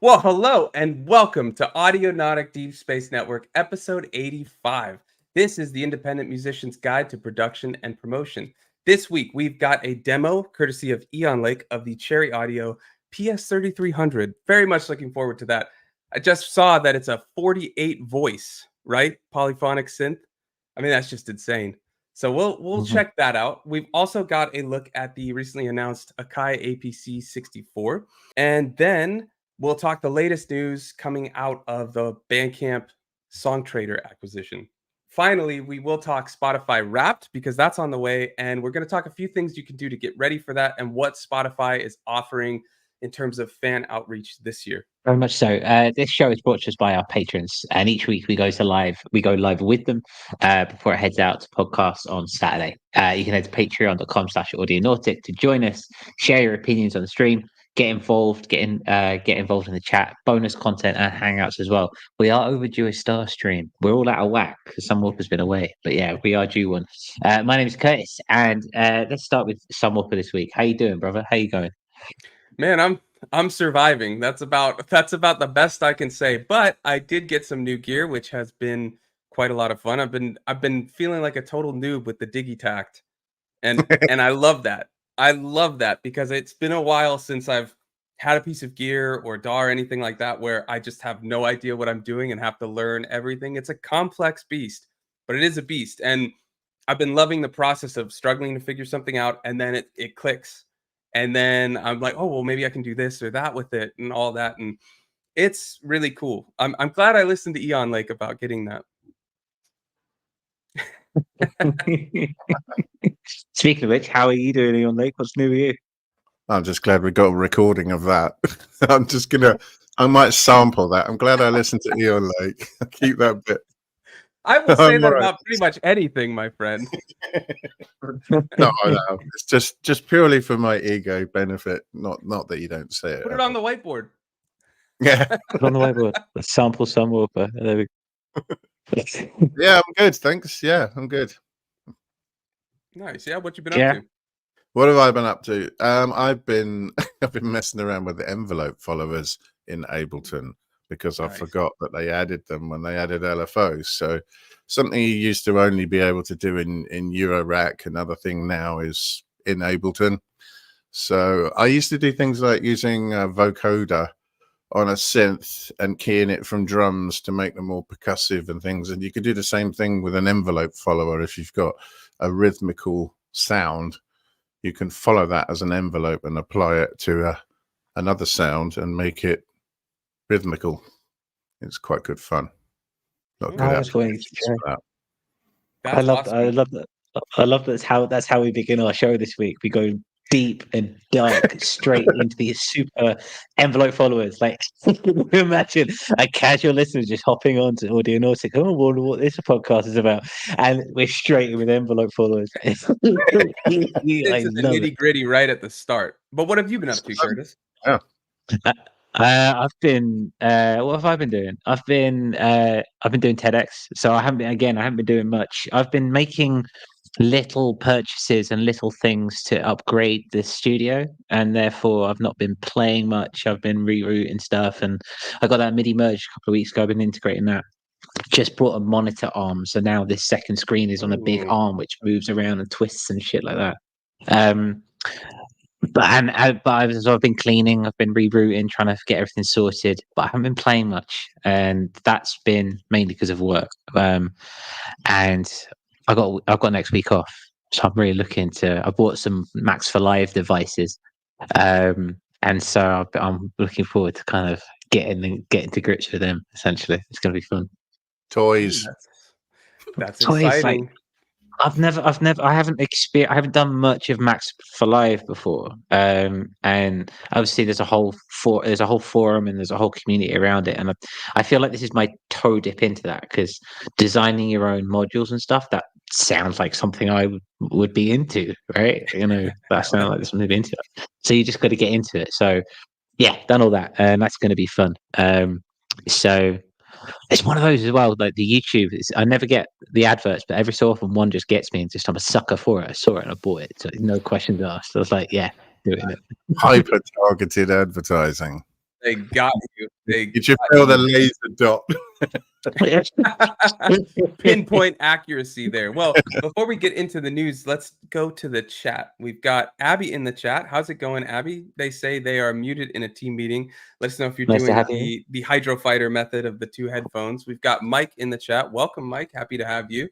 Well, hello and welcome to Audionautic Deep Space Network, episode 85. This is the Independent Musician's Guide to Production and Promotion. This week, we've got a demo courtesy of Eonlake of the Cherry Audio PS3300. Very much looking forward to that. I just saw that it's a 48 voice, right? Polyphonic synth. I mean, that's just insane. So we'll check that out. We've also got a look at the recently announced Akai APC64. And then we'll talk the latest news coming out of the Bandcamp Songtradr acquisition. Finally, we will talk Spotify Wrapped because that's on the way, and we're going to talk a few things you can do to get ready for that and what Spotify is offering in terms of fan outreach this year. Very much so. This show is brought to us by our patrons, and each week we go live with them before it heads out to podcasts on Saturday. You can head to patreon.com/audionautic to join us, share your opinions on the stream, get involved, get involved in the chat, bonus content and hangouts as well. We are overdue a star stream. We're all out of whack because Sunwalker has been away, but yeah, we are due one. My name is Curtis, and let's start with Sunwalker this week. How you doing, brother? How you going? Man, I'm surviving. That's about the best I can say. But I did get some new gear, which has been quite a lot of fun. I've been feeling like a total noob with the Digitact, and I love that. I love that because it's been a while since I've had a piece of gear or DAW or anything like that where I just have no idea what I'm doing and have to learn everything. It's a complex beast, but it is a beast, and I've been loving the process of struggling to figure something out, and then it clicks. And then I'm like, oh, well, maybe I can do this or that with it and all that. And it's really cool. I'm glad I listened to Eonlake about getting that. Speaking of which, how are you doing, Eonlake? What's new with you? I'm just glad we got a recording of that. I might sample that. I'm glad I listened to Eonlake. Keep that bit. I will say that about pretty much anything, my friend. No, it's just purely for my ego benefit. Not that you don't say it. Put it on the whiteboard. Yeah. Put it on the whiteboard. Let's sample Sunwalker. There we go. Yeah, I'm good. Thanks. Yeah, I'm good. Nice. Yeah, what you been up to? What have I been up to? I've been messing around with the envelope followers in Ableton because I forgot that they added them when they added LFOs. So something you used to only be able to do in Eurorack, another thing now is in Ableton. So I used to do things like using vocoder on a synth and keying it from drums to make them more percussive and things. And you could do the same thing with an envelope follower. If you've got a rhythmical sound, you can follow that as an envelope and apply it to another sound and make it rhythmical. It's quite good fun. I love that. I love that's how we begin our show this week. We go deep and dark straight into these super envelope followers. Like, imagine a casual listener just hopping on to Audionautic. Oh, I wonder what this podcast is about, and we're straight in with envelope followers. It's the nitty gritty right at the start. But what have you been up to, Curtis? Yeah. I've been what have I been doing? I've been doing TEDx, so I haven't been doing much. I've been making little purchases and little things to upgrade the studio, and therefore I've not been playing much. I've been rerouting stuff, and I got that MIDI merge a couple of weeks ago. I've been integrating that. Just brought a monitor arm, so now this second screen is on a big arm which moves around and twists and shit like that. But I've been cleaning, I've been rerouting, trying to get everything sorted, but I haven't been playing much, and that's been mainly because of work. And I've got next week off, so I'm really looking to. I bought some Max for Live devices, and so I'm looking forward to kind of getting to grips with them. Essentially, it's going to be fun. Toys. That's exciting. I haven't done much of Max for Live before, and obviously there's a whole forum and there's a whole community around it, and I feel like this is my toe dip into that, because designing your own modules and stuff, that sounds like something I would be into, right? That sounds like something to be into. So you just got to get into it. So yeah, done all that, and that's going to be fun. So it's one of those as well, like the YouTube. I never get the adverts, but every so often one just gets me, and just I'm a sucker for it. I saw it and I bought it, so no questions asked. I was like, yeah, doing it. Hyper targeted advertising. They got you. Did you feel the laser dot? Pinpoint accuracy there. Well, before we get into the news, let's go to the chat. We've got Abby in the chat. How's it going, Abby? They say they are muted in a team meeting. Let us know if you're doing the Hydro Fighter method of the 2 headphones. We've got Mike in the chat. Welcome, Mike. Happy to have you.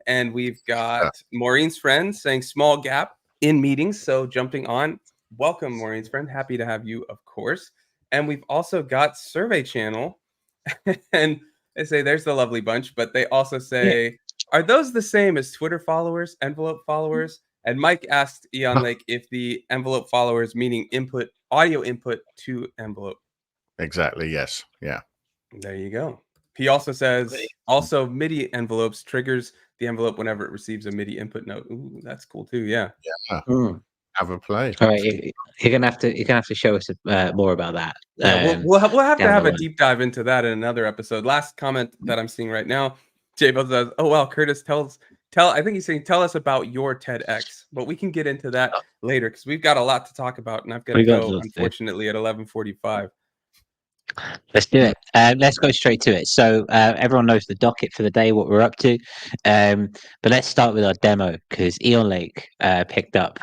And we've got Maureen's friend saying small gap in meetings. So jumping on. Welcome, Maureen's friend. Happy to have you, of course. And we've also got Survey Channel. And they say there's the lovely bunch, but they also say, are those the same as Twitter followers, envelope followers? And Mike asked Eonlake if the envelope followers meaning input, audio input to envelope. Exactly. Yes. Yeah. There you go. He also says also MIDI envelopes triggers the envelope whenever it receives a MIDI input note. Ooh, that's cool too. Yeah. Yeah. Have a play. All right, you're gonna have to show us more about that. Yeah, we'll have to have a deep dive into that in another episode. Last comment that I'm seeing right now, J-Bo says, "Oh well, Curtis I think he's saying tell us about your TEDx, but we can get into that later because we've got a lot to talk about, and I've got to go unfortunately at 11:45." Let's do it. Let's go straight to it. So everyone knows the docket for the day, what we're up to. But let's start with our demo because Eonlake picked up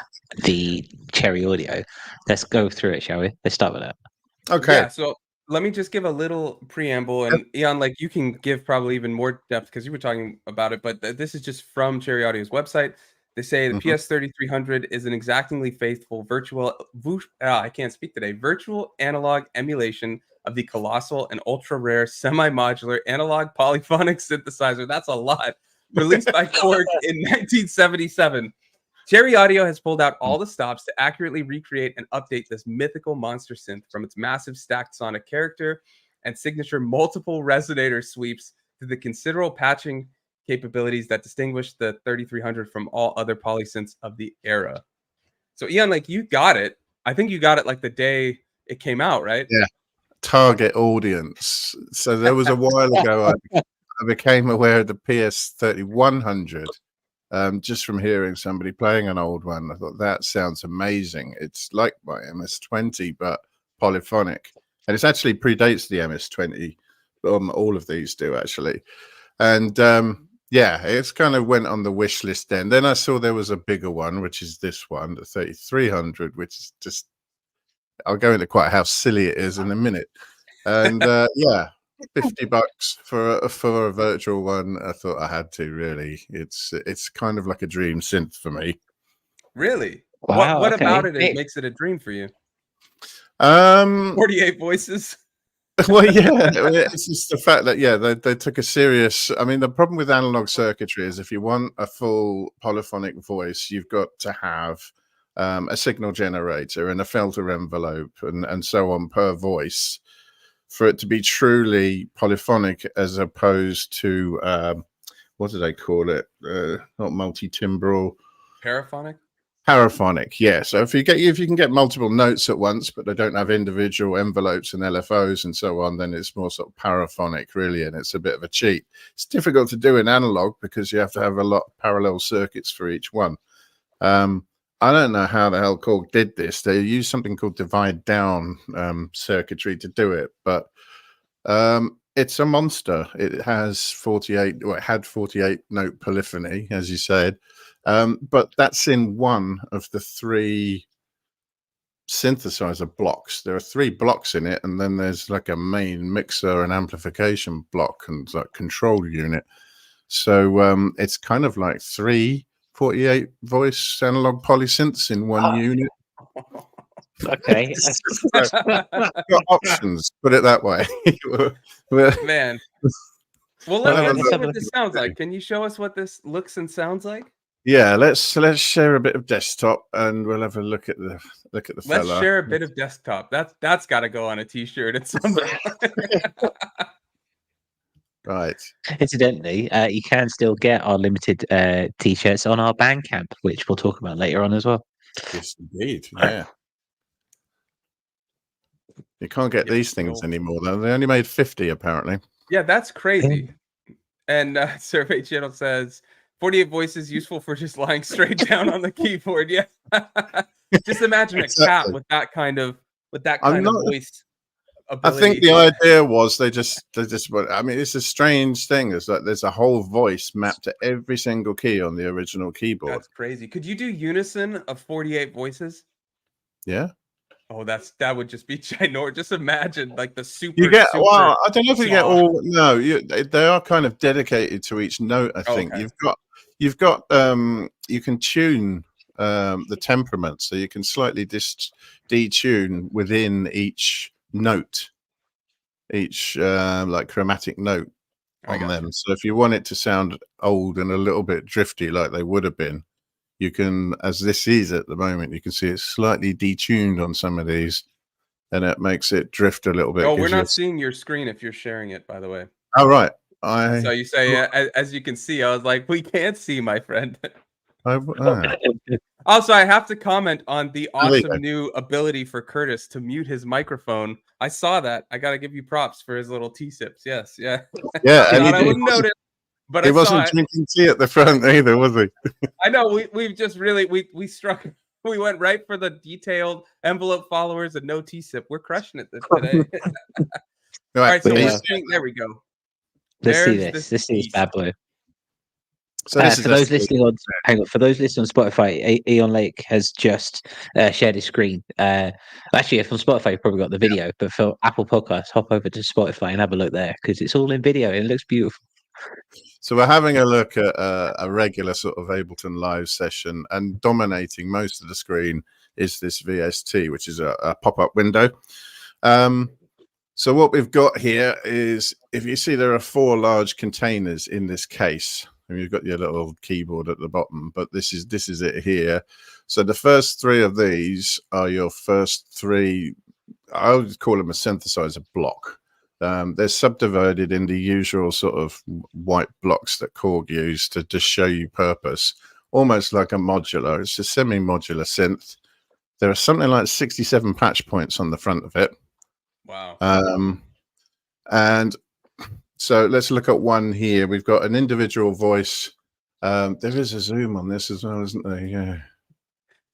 the Cherry Audio. Let's go through it, shall we? Let's start with that. Okay. Yeah, so let me just give a little preamble, and Eonlake, you can give probably even more depth because you were talking about it, but this is just from Cherry Audio's website. They say the PS3300 is an exactingly faithful virtual analog emulation of the colossal and ultra rare semi-modular analog polyphonic synthesizer. That's a lot. Released by Korg in 1977. Cherry Audio has pulled out all the stops to accurately recreate and update this mythical monster synth from its massive stacked sonic character and signature multiple resonator sweeps to the considerable patching capabilities that distinguish the 3300 from all other polysynths of the era. So Eonlake, you got it. I think you got it like the day it came out, right? Yeah. Target audience. So there was a while ago I became aware of the PS3100 just from hearing somebody playing an old one. I thought that sounds amazing. It's like my MS-20 but polyphonic, and it actually predates the MS-20. All of these do actually, and yeah, it's kind of went on the wish list then. Then I saw there was a bigger one, which is this one, the 3300, which is just, I'll go into quite how silly it is in a minute. And yeah, $50 for a virtual one. I thought I had to really. It's kind of like a dream synth for me. Really? Wow, what okay. about it makes it a dream for you? 48 voices. Well, yeah, it's just the fact that they took a serious. I mean, the problem with analog circuitry is if you want a full polyphonic voice, you've got to have a signal generator and a filter envelope and so on per voice for it to be truly polyphonic, as opposed to what do they call it? Not multi-timbral. Paraphonic, yeah. So if you can get multiple notes at once, but they don't have individual envelopes and LFOs and so on, then it's more sort of paraphonic, really, and it's a bit of a cheat. It's difficult to do in analog because you have to have a lot of parallel circuits for each one. I don't know how the hell Korg did this. They used something called divide down circuitry to do it, but it's a monster. It has 48, or it had 48 note polyphony, as you said. But that's in one of the 3 synthesizer blocks. There are 3 blocks in it, and then there's like a main mixer and amplification block and like control unit. So it's kind of like 3 48 voice analog polysynths in one unit. Okay. Got options, put it that way. Man. Well, let's see what this sounds like. Can you show us what this looks and sounds like? Yeah, let's share a bit of desktop and we'll have a look at the fella. Let's share a bit of desktop. That's got to go on a t-shirt at some point. Right. Incidentally, you can still get our limited t-shirts on our Bandcamp, which we'll talk about later on as well. Yes, indeed. Yeah. You can't get these things anymore, though. They only made 50, apparently. Yeah, that's crazy. And Survey Channel says 48 voices useful for just lying straight down on the keyboard. Yeah. Just imagine a cat with that kind of voice. I think ability. the idea was they just. I mean, it's a strange thing. It's like there's a whole voice mapped to every single key on the original keyboard. That's crazy. Could you do unison of 48 voices? Yeah. Oh, that would just be ginormous. Just imagine like the super. You get super well. I don't know if you get saw. all. No, they are kind of dedicated to each note. I think Okay. you've got. You can tune the temperament, so you can slightly detune within each note, each like chromatic note on them. So if you want it to sound old and a little bit drifty, like they would have been, you can, as this is at the moment, you can see it's slightly detuned on some of these, and it makes it drift a little bit. Oh, we're not seeing your screen if you're sharing it, by the way. Oh, right. So you say, as you can see, I was like, we can't see, my friend. Also, I have to comment on the awesome new ability for Curtis to mute his microphone. I saw that. I got to give you props for his little T-sips. Yes, yeah. Yeah, and I wouldn't notice, but he wasn't drinking tea at the front either, was he? I know. We've just really we struck. We went right for the detailed envelope followers and no T-sip. We're crushing it today. All right, so there we go. Let's see this. This is bad boy. So for those listening on, for those listening on Spotify, Eonlake has just shared his screen. Actually, if on Spotify, you've probably got the video, but for Apple Podcasts, hop over to Spotify and have a look there because it's all in video and it looks beautiful. So we're having a look at a regular sort of Ableton Live session, and dominating most of the screen is this VST, which is a pop-up window. So what we've got here is, if you see, there are 4 large containers in this case. And you've got your little keyboard at the bottom, but this is it here. So the first 3 of these are your first 3. I would call them a synthesizer block. They're subdivided into usual sort of white blocks that Korg use to just show you purpose, almost like a modular. It's a semi-modular synth. There are something like 67 patch points on the front of it. Wow. And so let's look at one here. We've got an individual voice. There is a zoom on this as well, isn't there? Yeah.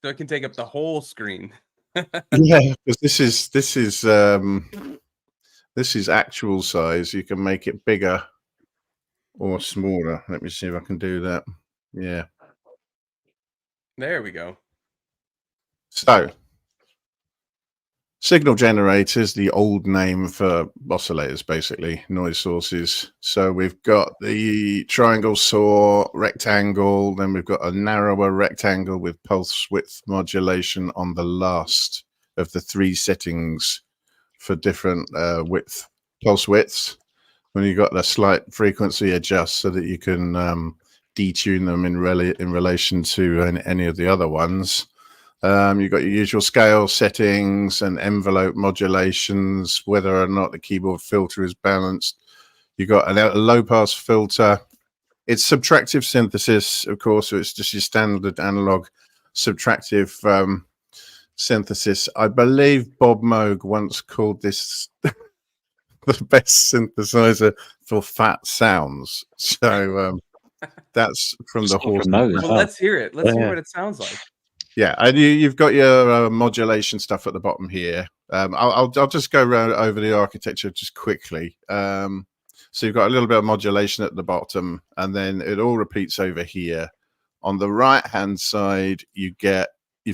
So it can take up the whole screen. Yeah, because this is actual size. You can make it bigger or smaller. Let me see if I can do that. Yeah. There we go. So, signal generators, the old name for oscillators, basically, noise sources. So we've got the triangle saw, rectangle, then we've got a narrower rectangle with pulse width modulation on the last of the 3 settings for different pulse widths. When you've got a slight frequency adjust so that you can detune them in relation to any of the other ones. You've got your usual scale settings and envelope modulations, whether or not the keyboard filter is balanced. You've got a low pass filter. It's subtractive synthesis, of course, so it's just your standard analog subtractive synthesis. I believe Bob Moog once called this the best synthesizer for fat sounds. So that's from the horse. Well, let's hear it. Let's hear what it sounds like. Yeah, and you've got your modulation stuff at the bottom here. I'll just go over the architecture just quickly. So you've got a little bit of modulation at the bottom, and then it all repeats over here. On the right-hand side, you've got 3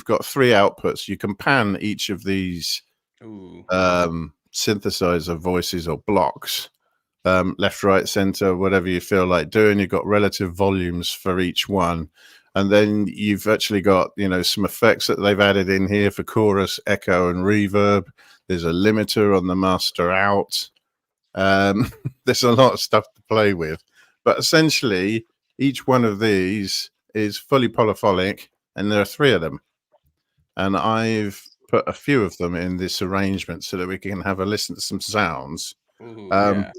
outputs. You can pan each of these synthesizer voices or blocks, left, right, center, whatever you feel like doing. You've got relative volumes for each one. And then you've actually got, some effects that they've added in here for chorus, echo, and reverb. There's a limiter on the master out. There's a lot of stuff to play with. But essentially, each one of these is fully polyphonic, and there are 3 of them. And I've put a few of them in this arrangement so that we can have a listen to some sounds. Ooh, yeah.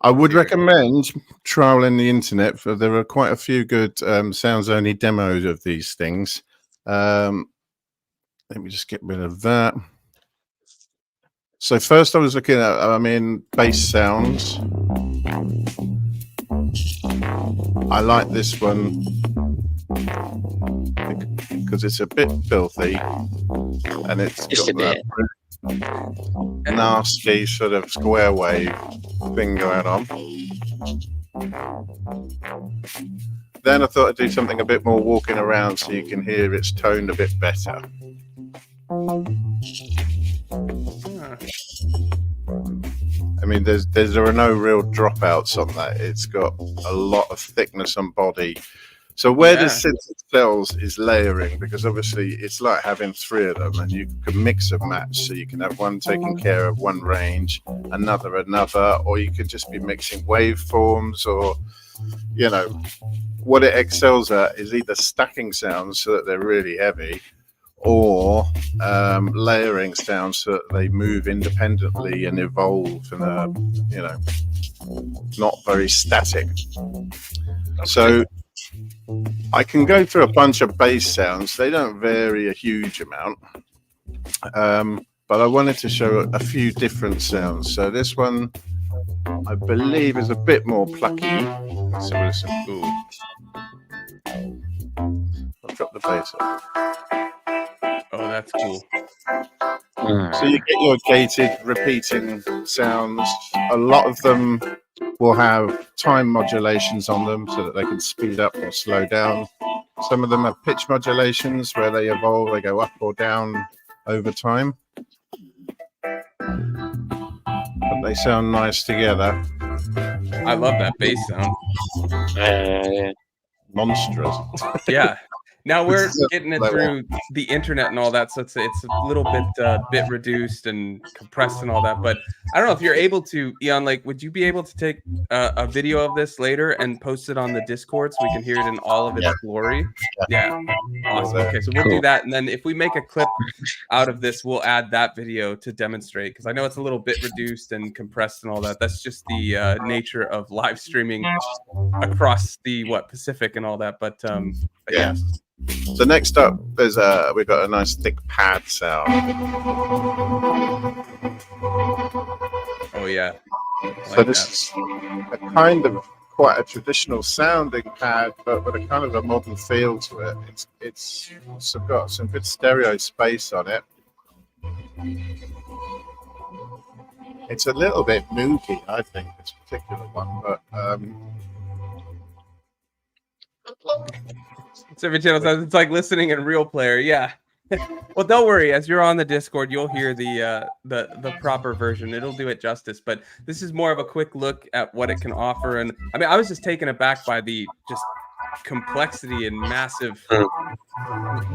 I would recommend trialing the internet, for there are quite a few good sounds only demos of these things. Let me just get rid of that. So first I was looking at, bass sounds. I like this one because it's a bit filthy and it's just got a bit. nasty sort of square wave thing going on. Then I thought I'd do something a bit more walking around so you can hear its tone a bit better. I mean, there are no real dropouts on that. It's got a lot of thickness on body. So where the synth excels is layering, because obviously it's like having 3 of them, and you can mix and match. So you can have one taking care of one range, another, or you could just be mixing waveforms, or, you know, what it excels at is either stacking sounds so that they're really heavy, or layering sounds so that they move independently and evolve and are, you know, not very static. So I can go through a bunch of bass sounds. They don't vary a huge amount, but I wanted to show a few different sounds. So this one, I believe, is a bit more plucky. Let's have a listen. Ooh. I'll drop the bass up. Oh, that's cool. So you get your gated repeating sounds. A lot of them will have time modulations on them so that they can speed up or slow down. Some of them have pitch modulations where they evolve, they go up or down over time. But they sound nice together. I love that bass sound. Monstrous. Yeah. Now we're getting it through the internet and all that, so it's a little bit reduced and compressed and all that. But I don't know if you're able to, Eonlake, would you be able to take a video of this later and post it on the Discord so we can hear it in all of its glory? Yeah, awesome. Okay, so we'll do that, and then if we make a clip out of this, we'll add that video to demonstrate, because I know it's a little bit reduced and compressed and all that. That's just the nature of live streaming across the Pacific and all that. But yeah. So next up, there's we've got a nice thick pad sound. Oh yeah. So this is a kind of quite a traditional sounding pad, but with a kind of a modern feel to it. It's got some good stereo space on it. It's a little bit mooky, I think, this particular one, but it's every channel says it's like listening in Real Player. Yeah. Well, don't worry. As you're on the Discord, you'll hear the proper version. It'll do it justice. But this is more of a quick look at what it can offer. And I mean, I was just taken aback by the just complexity and massive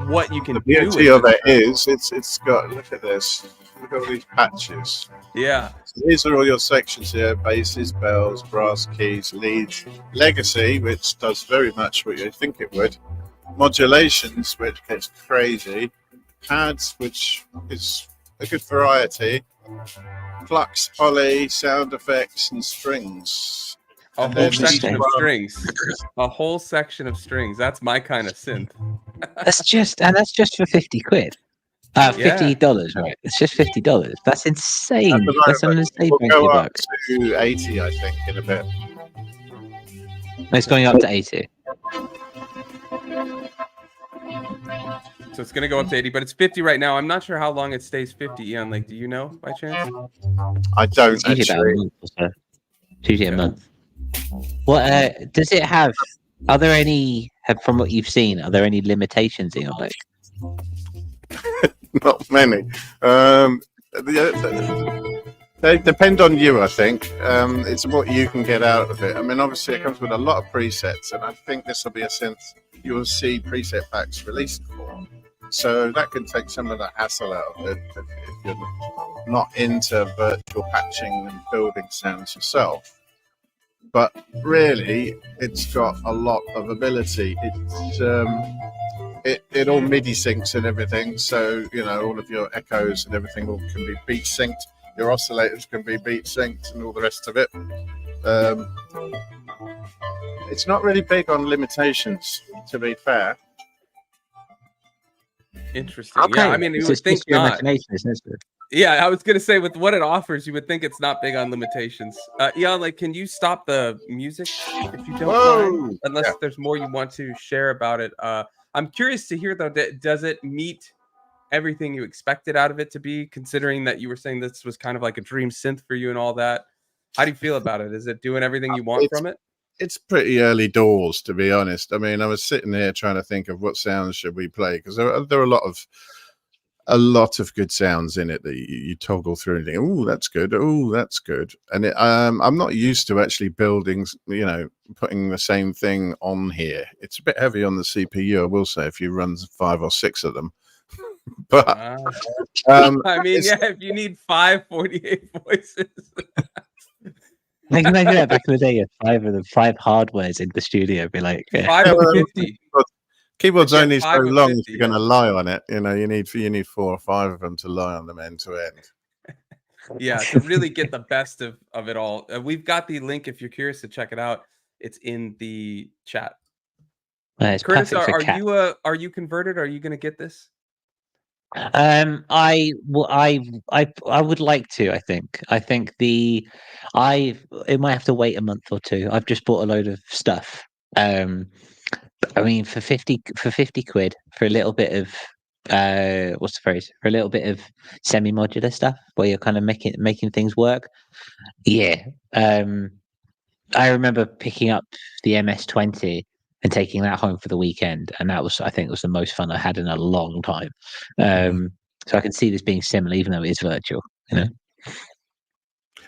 what you can do. The beauty of it is it's got, look at this. Look at all these patches. Yeah. So these are all your sections here: basses, bells, brass keys, leads, legacy, which does very much what you think it would, modulations, which gets crazy, pads, which is a good variety, plucks, poly, sound effects, and strings. A whole section of strings. A whole section of strings. That's my kind of synth. That's just for 50 quid. $50, right? It's just $50. That's insane. That's an insane. We'll go up to 80, I think, in a bit. It's going up to 80. So it's going to go up to 80, but it's 50 right now. I'm not sure how long it stays 50, Eonlake. Do you know by chance? I don't it's usually about a month or so. It's usually a month. What does it have? Are there any, from what you've seen, are there any limitations in Eonlake? Not many. They depend on you, I think. It's what you can get out of it. I mean, obviously, it comes with a lot of presets, and I think this will be a synth you will see preset packs released for. So that can take some of the hassle out of it if you're not into virtual patching and building sounds yourself. But really, it's got a lot of ability. It all MIDI syncs and everything, so you know all of your echoes and everything can be beat synced. Your oscillators can be beat synced and all the rest of it. It's not really big on limitations, to be fair. Interesting. Okay. Yeah, I mean, you would think not. Yeah, I was gonna say with what it offers, you would think it's not big on limitations. Like, can you stop the music if you don't mind? Unless there's more you want to share about it. I'm curious to hear though. Does it meet everything you expected out of it to be, considering that you were saying this was kind of like a dream synth for you and all that? How do you feel about it? Is it doing everything you want from it? It's pretty early doors, to be honest. I mean, I was sitting here trying to think of what sounds should we play, because there are a lot of good sounds in it that you toggle through and think, oh, that's good. Oh, that's good. And I'm not used to actually building, putting the same thing on here. It's a bit heavy on the CPU, I will say, if you run 5 or 6 of them. But I mean, if you need 548 voices. Like, imagine that back in the day, you had 5 of them, 5 hardwares in the studio. Be like, 550. Keyboard's only so long 50, if you're going to lie on it. You need 4 or 5 of them to lie on them end to end. Yeah, to really get the best of it all. We've got the link if you're curious to check it out. It's in the chat. it's Curtis, perfect for are you converted? Are you going to get this? I would like to. I think it might have to wait a month or 2. I've just bought a load of stuff. I mean, for 50 quid for a little bit of what's the phrase? For a little bit of semi-modular stuff where you're kind of making things work. Yeah. I remember picking up the MS-20 and taking that home for the weekend, and that was, I think, was the most fun I had in a long time. So I can see this being similar, even though it is virtual.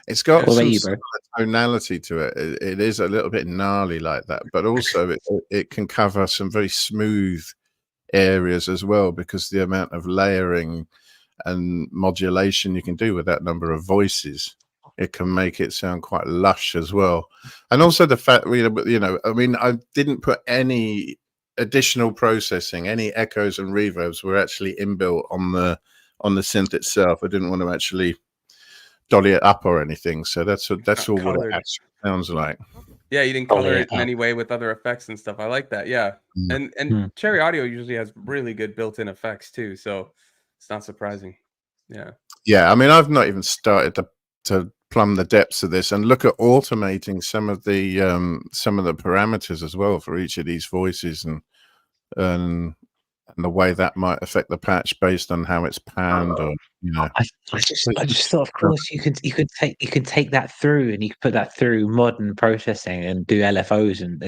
It's got What about some you, bro? tonality to it. It is a little bit gnarly like that, but also it can cover some very smooth areas as well, because the amount of layering and modulation you can do with that number of voices, it can make it sound quite lush as well. And also the fact, I mean, I didn't put any additional processing, any echoes and reverbs were actually inbuilt on the synth itself. I didn't want to actually dolly it up or anything, so that's all what it actually sounds like. Yeah, you didn't color it in any way with other effects and stuff. I like that. Yeah, and Cherry Audio usually has really good built-in effects too, so it's not surprising. Yeah. I mean, I've not even started to plumb the depths of this and look at automating some of the parameters as well for each of these voices, and the way that might affect the patch based on how it's panned, or I just thought, of course, you could take that through, and you could put that through modern processing and do LFOs and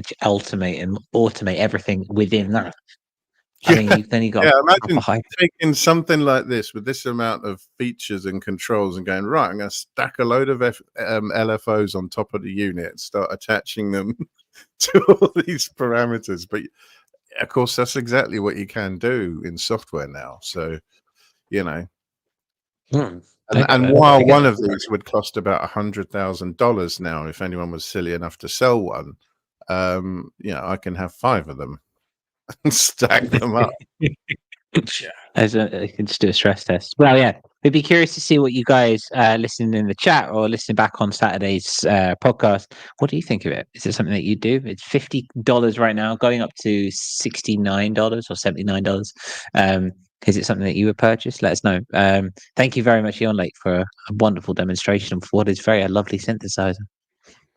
automate everything within that. I mean, then you got imagine taking something like this with this amount of features and controls and going, right, I'm going to stack a load of LFOs on top of the unit and start attaching them to all these parameters. But of course, that's exactly what you can do in software now. So, and while one of these would cost about $100,000 now, if anyone was silly enough to sell one, I can have 5 of them and stack them up. You can just do a stress test. Well, yeah, we'd be curious to see what you guys listening in the chat or listening back on Saturday's podcast. What do you think of it? Is it something that you do? It's $50 right now, going up to $69 or $79. Is it something that you would purchase? Let us know. Thank you very much, Eonlake, for a wonderful demonstration of what is a lovely synthesizer.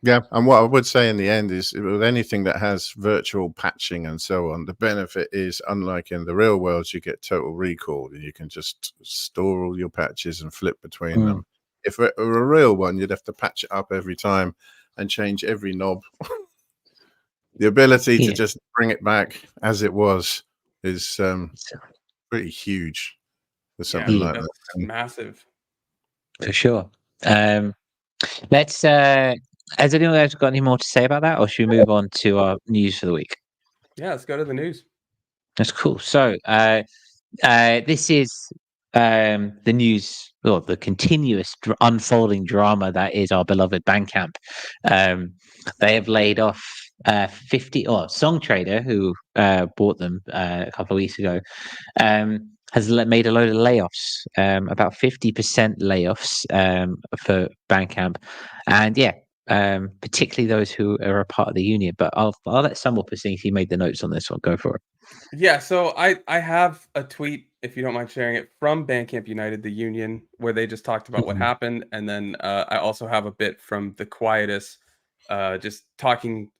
Yeah, and what I would say in the end is, with anything that has virtual patching and so on, the benefit is, unlike in the real world, you get total recall, and you can just store all your patches and flip between them. If it were a real one, you'd have to patch it up every time and change every knob. The ability to just bring it back as it was is pretty huge for something like that. Massive. For sure. Let's has anyone else got any more to say about that, or should we move on to our news for the week? Yeah, let's go to the news. That's cool. So this is the news, or the continuous unfolding drama that is our beloved Bandcamp. They have laid off 50, or Songtradr, who bought them a couple of weeks ago, has made a load of layoffs, about 50% layoffs for Bandcamp, and particularly those who are a part of the union. But I'll let Sumwalper see if he made the notes on this one. Go for it. Yeah, so I have a tweet, if you don't mind sharing it, from Bandcamp United, the union, where they just talked about what happened, and then I also have a bit from the Quietus, just talking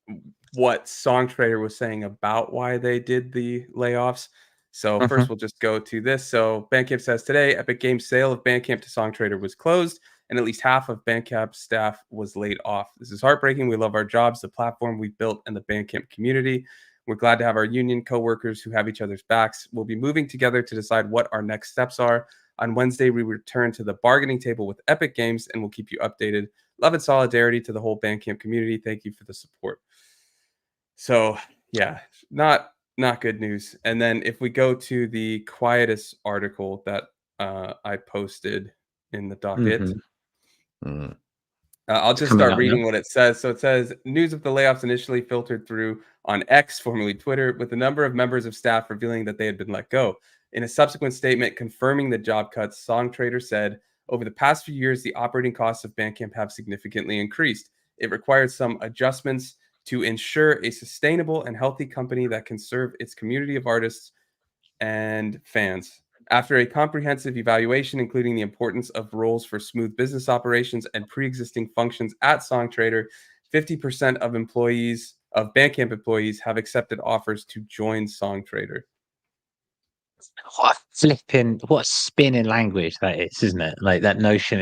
what Songtradr was saying about why they did the layoffs. So first, we'll just go to this. So Bandcamp says today, Epic Games' sale of Bandcamp to Songtradr was closed, and at least half of Bandcamp staff was laid off. This is heartbreaking. We love our jobs, the platform we built, and the Bandcamp community. We're glad to have our union coworkers who have each other's backs. We'll be moving together to decide what our next steps are. On Wednesday, we return to the bargaining table with Epic Games, and we'll keep you updated. Love and solidarity to the whole Bandcamp community. Thank you for the support. So yeah, not good news. And then if we go to the Quietus article that I posted in the docket, I'll just start reading what it says. So it says, news of the layoffs initially filtered through on X, formerly Twitter, with a number of members of staff revealing that they had been let go. In a subsequent statement confirming the job cuts, Songtradr said, over the past few years, the operating costs of Bandcamp have significantly increased. It required some adjustments to ensure a sustainable and healthy company that can serve its community of artists and fans. After a comprehensive evaluation, including the importance of roles for smooth business operations and pre-existing functions at Songtradr, 50% of Bandcamp employees have accepted offers to join Songtradr. What spinning language that is, isn't it? Like that notion,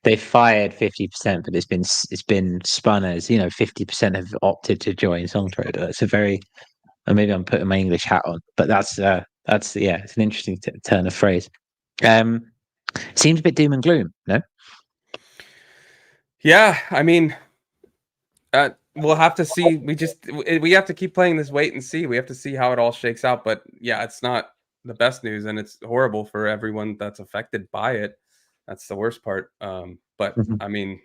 they fired 50%, but it's been spun as 50% have opted to join Songtradr. That's a very, maybe I'm putting my English hat on, but that's it's an interesting turn of phrase. Seems a bit doom and gloom, no? Yeah, I mean, we'll have to see. We have to keep playing this wait and see. We have to see how it all shakes out. But yeah, it's not the best news, and it's horrible for everyone that's affected by it. That's the worst part. But I mean,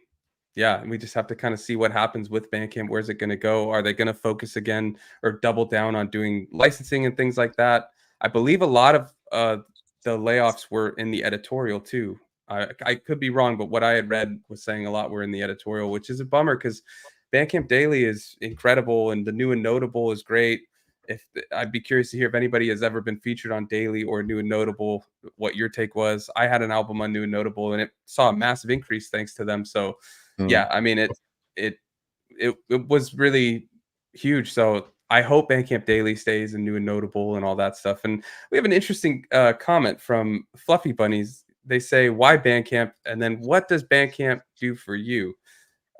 yeah, we just have to kind of see what happens with Bandcamp. Where's it going to go? Are they going to focus again or double down on doing licensing and things like that? I believe a lot of the layoffs were in the editorial too. I could be wrong, but what I had read was saying a lot were in the editorial, which is a bummer because Bandcamp Daily is incredible and the New and Notable is great. I'd be curious to hear if anybody has ever been featured on Daily or New and Notable, what your take was. I had an album on New and Notable and it saw a massive increase thanks to them. So yeah, I mean it was really huge. So I hope Bandcamp Daily stays in New and Notable and all that stuff. And we have an interesting comment from Fluffy Bunnies. They say, why Bandcamp? And then what does Bandcamp do for you?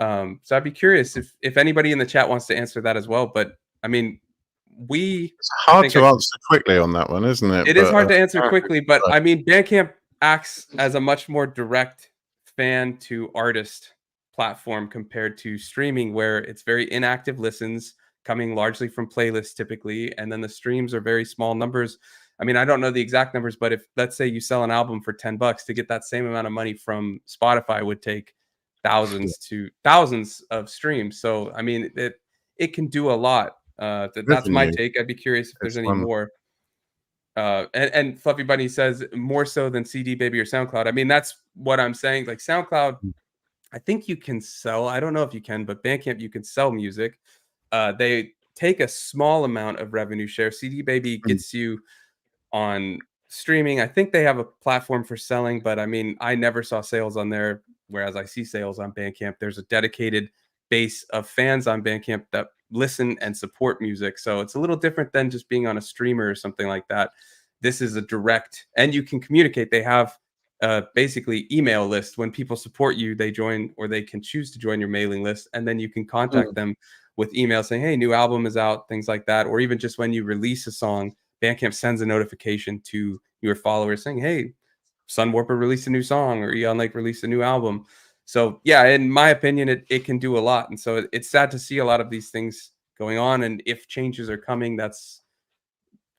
So I'd be curious if anybody in the chat wants to answer that as well. But I mean, it's hard to answer quickly on that one, isn't it? It is hard to answer quickly, but I mean, Bandcamp acts as a much more direct fan to artist platform compared to streaming, where it's very inactive listens coming largely from playlists typically, and then the streams are very small numbers. I mean, I don't know the exact numbers, but if let's say you sell an album for $10 to get that same amount of money from Spotify would take thousands of streams. So I mean, it can do a lot. That's my take. I'd be curious if there's any more. And Fluffy Bunny says more so than CD Baby or SoundCloud. I mean, that's what I'm saying. Like SoundCloud, I think you can sell. I don't know if you can, but Bandcamp you can sell music. They take a small amount of revenue share. CD Baby gets you on streaming. I think they have a platform for selling, but I mean, I never saw sales on there, whereas I see sales on Bandcamp. There's a dedicated base of fans on Bandcamp that listen and support music. So it's a little different than just being on a streamer or something like that. This is a direct, and you can communicate. They have basically email list. When people support you, they join, or they can choose to join your mailing list, and then you can contact them with email saying, hey, new album is out, things like that. Or even just when you release a song, Bandcamp sends a notification to your followers saying, hey, Sunwarper released a new song, or Eonlake released a new album. So yeah, in my opinion, it can do a lot. And so it's sad to see a lot of these things going on. And if changes are coming, that's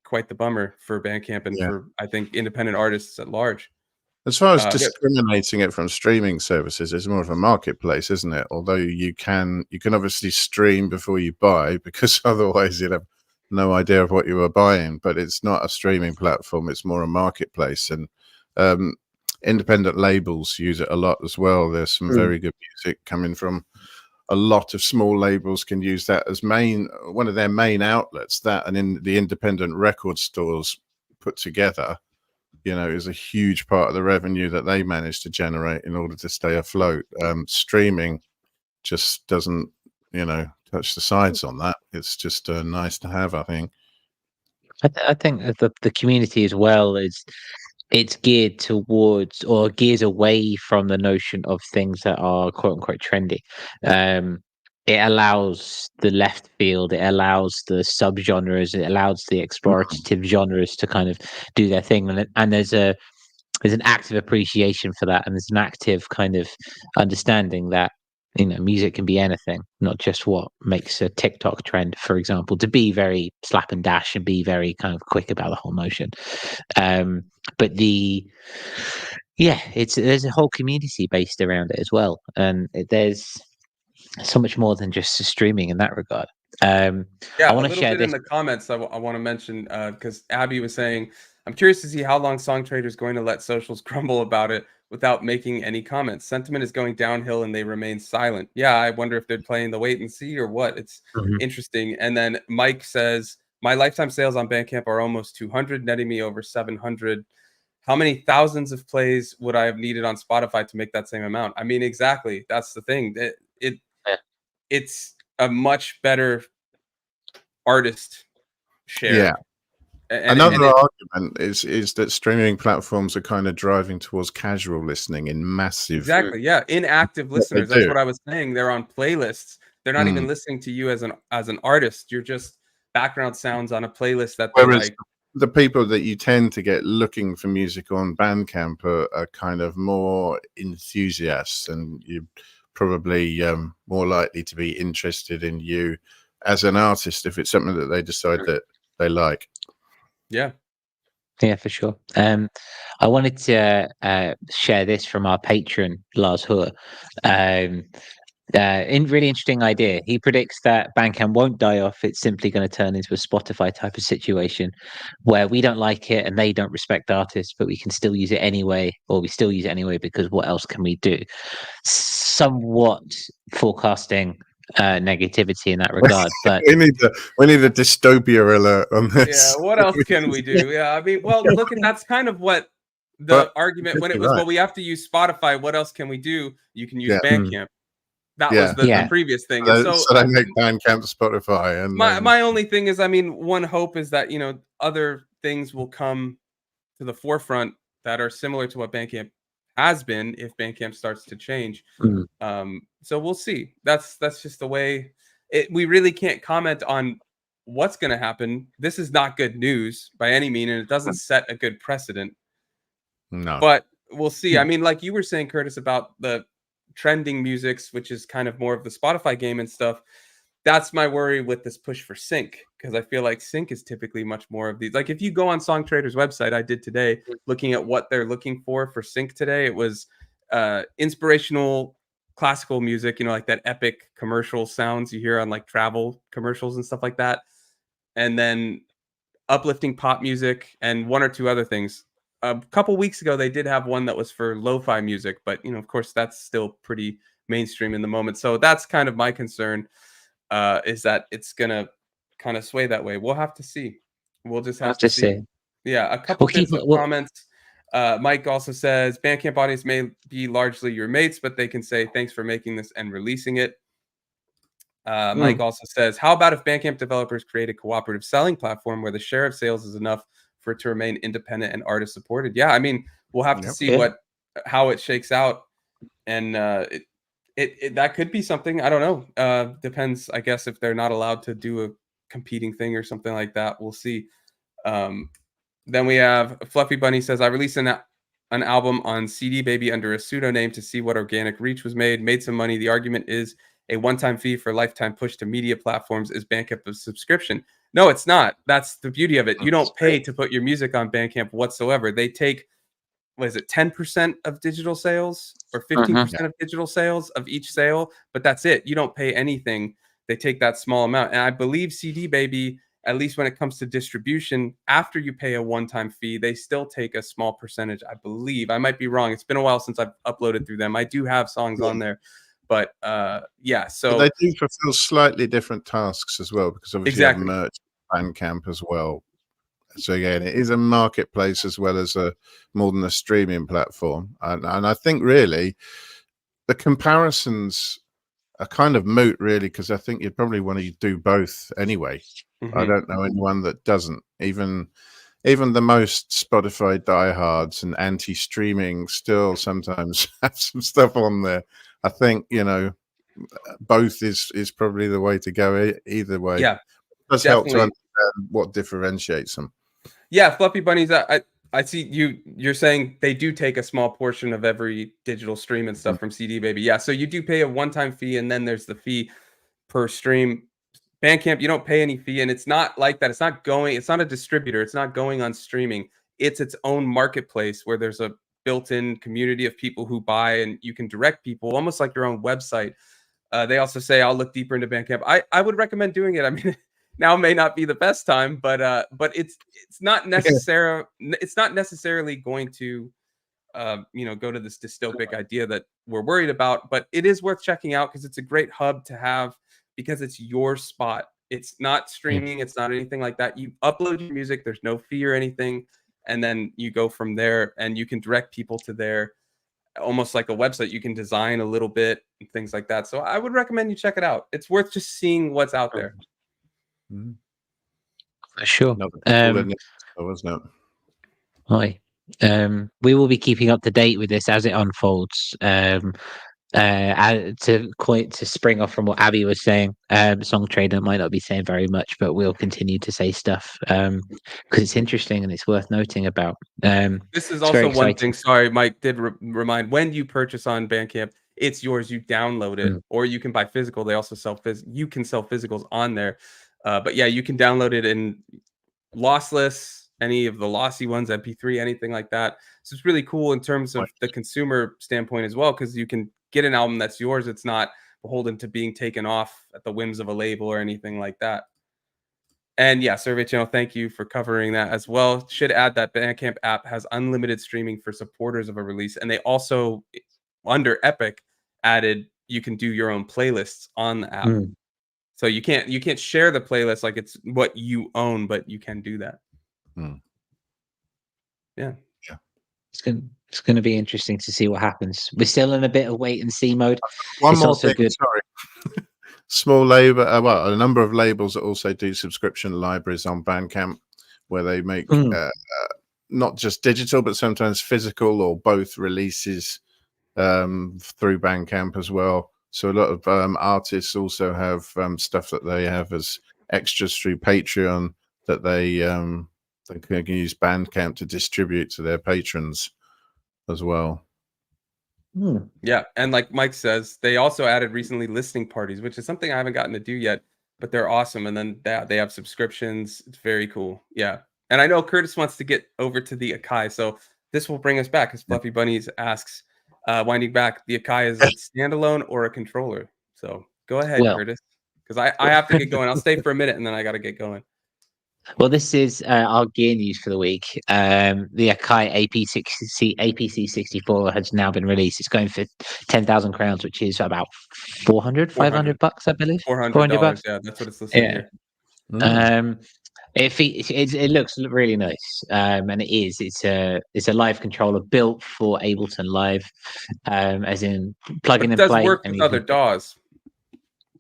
quite the bummer for Bandcamp and for, I think, independent artists at large. As far as discriminating it from streaming services, it's more of a marketplace, isn't it? Although you can obviously stream before you buy, because otherwise you'd have no idea of what you were buying. But it's not a streaming platform; it's more a marketplace. And independent labels use it a lot as well. There's some very good music coming from a lot of small labels can use that as one of their main outlets. That and in the independent record stores put together, is a huge part of the revenue that they manage to generate in order to stay afloat. Streaming just doesn't, touch the sides on that. It's just nice to have, I think. I think that the community as well is it's geared towards or gears away from the notion of things that are quote unquote trendy. Um, it allows the left field, it allows the subgenres, it allows the explorative genres to kind of do their thing, and there's an active appreciation for that, and there's an active kind of understanding that music can be anything, not just what makes a TikTok trend, for example, to be very slap and dash and be very kind of quick about the whole motion. But there's a whole community based around it as well, and there's so much more than just streaming in that regard. I Yeah, a want to little share bit in this. the comments I want to mention because Abby was saying, I'm curious to see how long Songtradr is going to let socials grumble about it without making any comments. Sentiment is going downhill and they remain silent. Yeah, I wonder if they're playing the wait and see or what. It's Mhm. interesting. And then Mike says, my lifetime sales on Bandcamp are almost 200, netting me over 700. How many thousands of plays would I have needed on Spotify to make that same amount? I mean, exactly. That's the thing. Yeah. It's a much better artist share. Yeah. And Another argument is that streaming platforms are kind of driving towards casual listening in massive. exactly, yeah, inactive What they listeners. That's do. what I was saying. They're on playlists. They're not even listening to you as an artist. You're just background sounds on a playlist that they Whereas like. the people that you tend to get looking for music on Bandcamp are kind of more enthusiasts, and you're probably more likely to be interested in you as an artist if it's something that they decide that they like. Yeah. Yeah, for sure. I wanted to share this from our patron, Lars Haur. Really interesting idea. He predicts that Bandcamp won't die off. It's simply going to turn into a Spotify type of situation where we don't like it and they don't respect artists, but we can still use it anyway, or we still use it anyway because what else can we do? Somewhat forecasting negativity in that regard, but we need a dystopia alert on this. Yeah, what else can we do? Yeah, I mean, well, look at that's kind of what the argument when it was, right. well, we have to use Spotify. What else can we do? You can use Yeah. Bandcamp. That was the previous thing. So, And so they make Bandcamp Spotify, and my only thing is, I mean, one hope is that other things will come to the forefront that are similar to what Bandcamp has been if Bandcamp starts to change. So we'll see. That's just the way we really can't comment on what's going to happen. This is not good news by any means, and it doesn't set a good precedent. No, but we'll see. I mean, like you were saying, Curtis, about the trending musics, which is kind of more of the Spotify game and stuff. That's my worry with this push for sync, because I feel like sync is typically much more of these. Like if you go on Songtradr's website, I did today, looking at what they're looking for sync today, it was inspirational classical music, like that epic commercial sounds you hear on like travel commercials and stuff like that. And then uplifting pop music and one or two other things. A couple weeks ago, they did have one that was for lo-fi music, but of course, that's still pretty mainstream in the moment. So that's kind of my concern, is that it's gonna kind of sway that way. We'll have to see. We'll just have to see. Yeah, a couple bits of comments. Mike also says Bandcamp audience may be largely your mates, but they can say thanks for making this and releasing it. Mike also says, how about if Bandcamp developers create a cooperative selling platform where the share of sales is enough for it to remain independent and artist supported? Yeah, I mean, we'll have to see how it shakes out, and that could be something. I don't know. Depends, I guess, if they're not allowed to do a competing thing or something like that. We'll see. Then we have Fluffy Bunny says, I released an album on CD Baby under a pseudonym to see what organic reach was made some money. The argument is a one-time fee for lifetime push to media platforms. Is Bandcamp a subscription? No, it's not. That's the beauty of it. You don't pay to put your music on Bandcamp whatsoever. They take, what is it, 10% of digital sales or 15% of digital sales of each sale, but that's it. You don't pay anything. They take that small amount. And I believe CD Baby, at least when it comes to distribution, after you pay a one-time fee, they still take a small percentage, I believe. I might be wrong. It's been a while since I've uploaded through them. I do have songs on there. But so they do fulfill slightly different tasks as well, because obviously you have merch Bandcamp as well. So again, it is a marketplace as well as more than a streaming platform. And I think really the comparisons kind of moot, really, because I think you'd probably want to do both anyway. I don't know anyone that doesn't. Even the most Spotify diehards and anti-streaming still sometimes have some stuff on there. I think, you know, both is probably the way to go either way. Yeah, it does help to understand what differentiates them. Yeah, Fluffy Bunnies, I see you're saying they do take a small portion of every digital stream and stuff from CD Baby. Yeah, so you do pay a one-time fee, and then there's the fee per stream. Bandcamp, you don't pay any fee, and it's not like that. It's not a distributor. It's not going on streaming. It's its own marketplace where there's a built-in community of people who buy, and you can direct people almost like your own website. They also say, I'll look deeper into Bandcamp. I would recommend doing it. I mean, now may not be the best time, but it's not necessarily going to go to this dystopic idea that we're worried about. But it is worth checking out because it's a great hub to have, because it's your spot. It's not streaming. It's not anything like that. You upload your music. There's no fee or anything, and then you go from there, and you can direct people to there. Almost like a website, you can design a little bit and things like that. So I would recommend you check it out. It's worth just seeing what's out there. Sure. Wasn't it? Hi. We will be keeping up to date with this as it unfolds. To spring off from what Abby was saying, Songtradr might not be saying very much, but we'll continue to say stuff because it's interesting and it's worth noting about. This is also one thing. Sorry, Mike did remind, when you purchase on Bandcamp, it's yours. You download it, or you can buy physical. They also sell you can sell physicals on there, but yeah, you can download it in lossless, any of the lossy ones, MP3, anything like that. So it's really cool in terms of the consumer standpoint as well, because you can get an album that's yours. It's not beholden to being taken off at the whims of a label or anything like that. And yeah, Survey Channel, thank you for covering that as well. Should add that Bandcamp app has unlimited streaming for supporters of a release, and they also, under Epic, added you can do your own playlists on the app. So you can't share the playlist like it's what you own, but you can do that. Yeah. It's going to be interesting to see what happens. We're still in a bit of wait and see mode. One more thing, sorry. Small label, a number of labels that also do subscription libraries on Bandcamp, where they make not just digital, but sometimes physical or both releases through Bandcamp as well. So a lot of artists also have stuff that they have as extras through Patreon that they can use Bandcamp to distribute to their patrons as well. Yeah, and like Mike says, they also added recently listening parties, which is something I haven't gotten to do yet, but they're awesome. And then they have subscriptions. It's very cool. Yeah, and I know Curtis wants to get over to the Akai, so this will bring us back, as Fluffy Bunnies asks, winding back, the Akai, is it standalone or a controller? So go ahead, Curtis, because I have to get going. I'll stay for a minute and then I got to get going. Well, this is our gear news for the week. The Akai APC64 has now been released. It's going for 10,000 crowns, which is about 500 bucks, I believe. $400. Yeah, that's what it's listed here. It looks really nice, and it is. It's a live controller built for Ableton Live, as in plug in and play. It does work with other DAWs.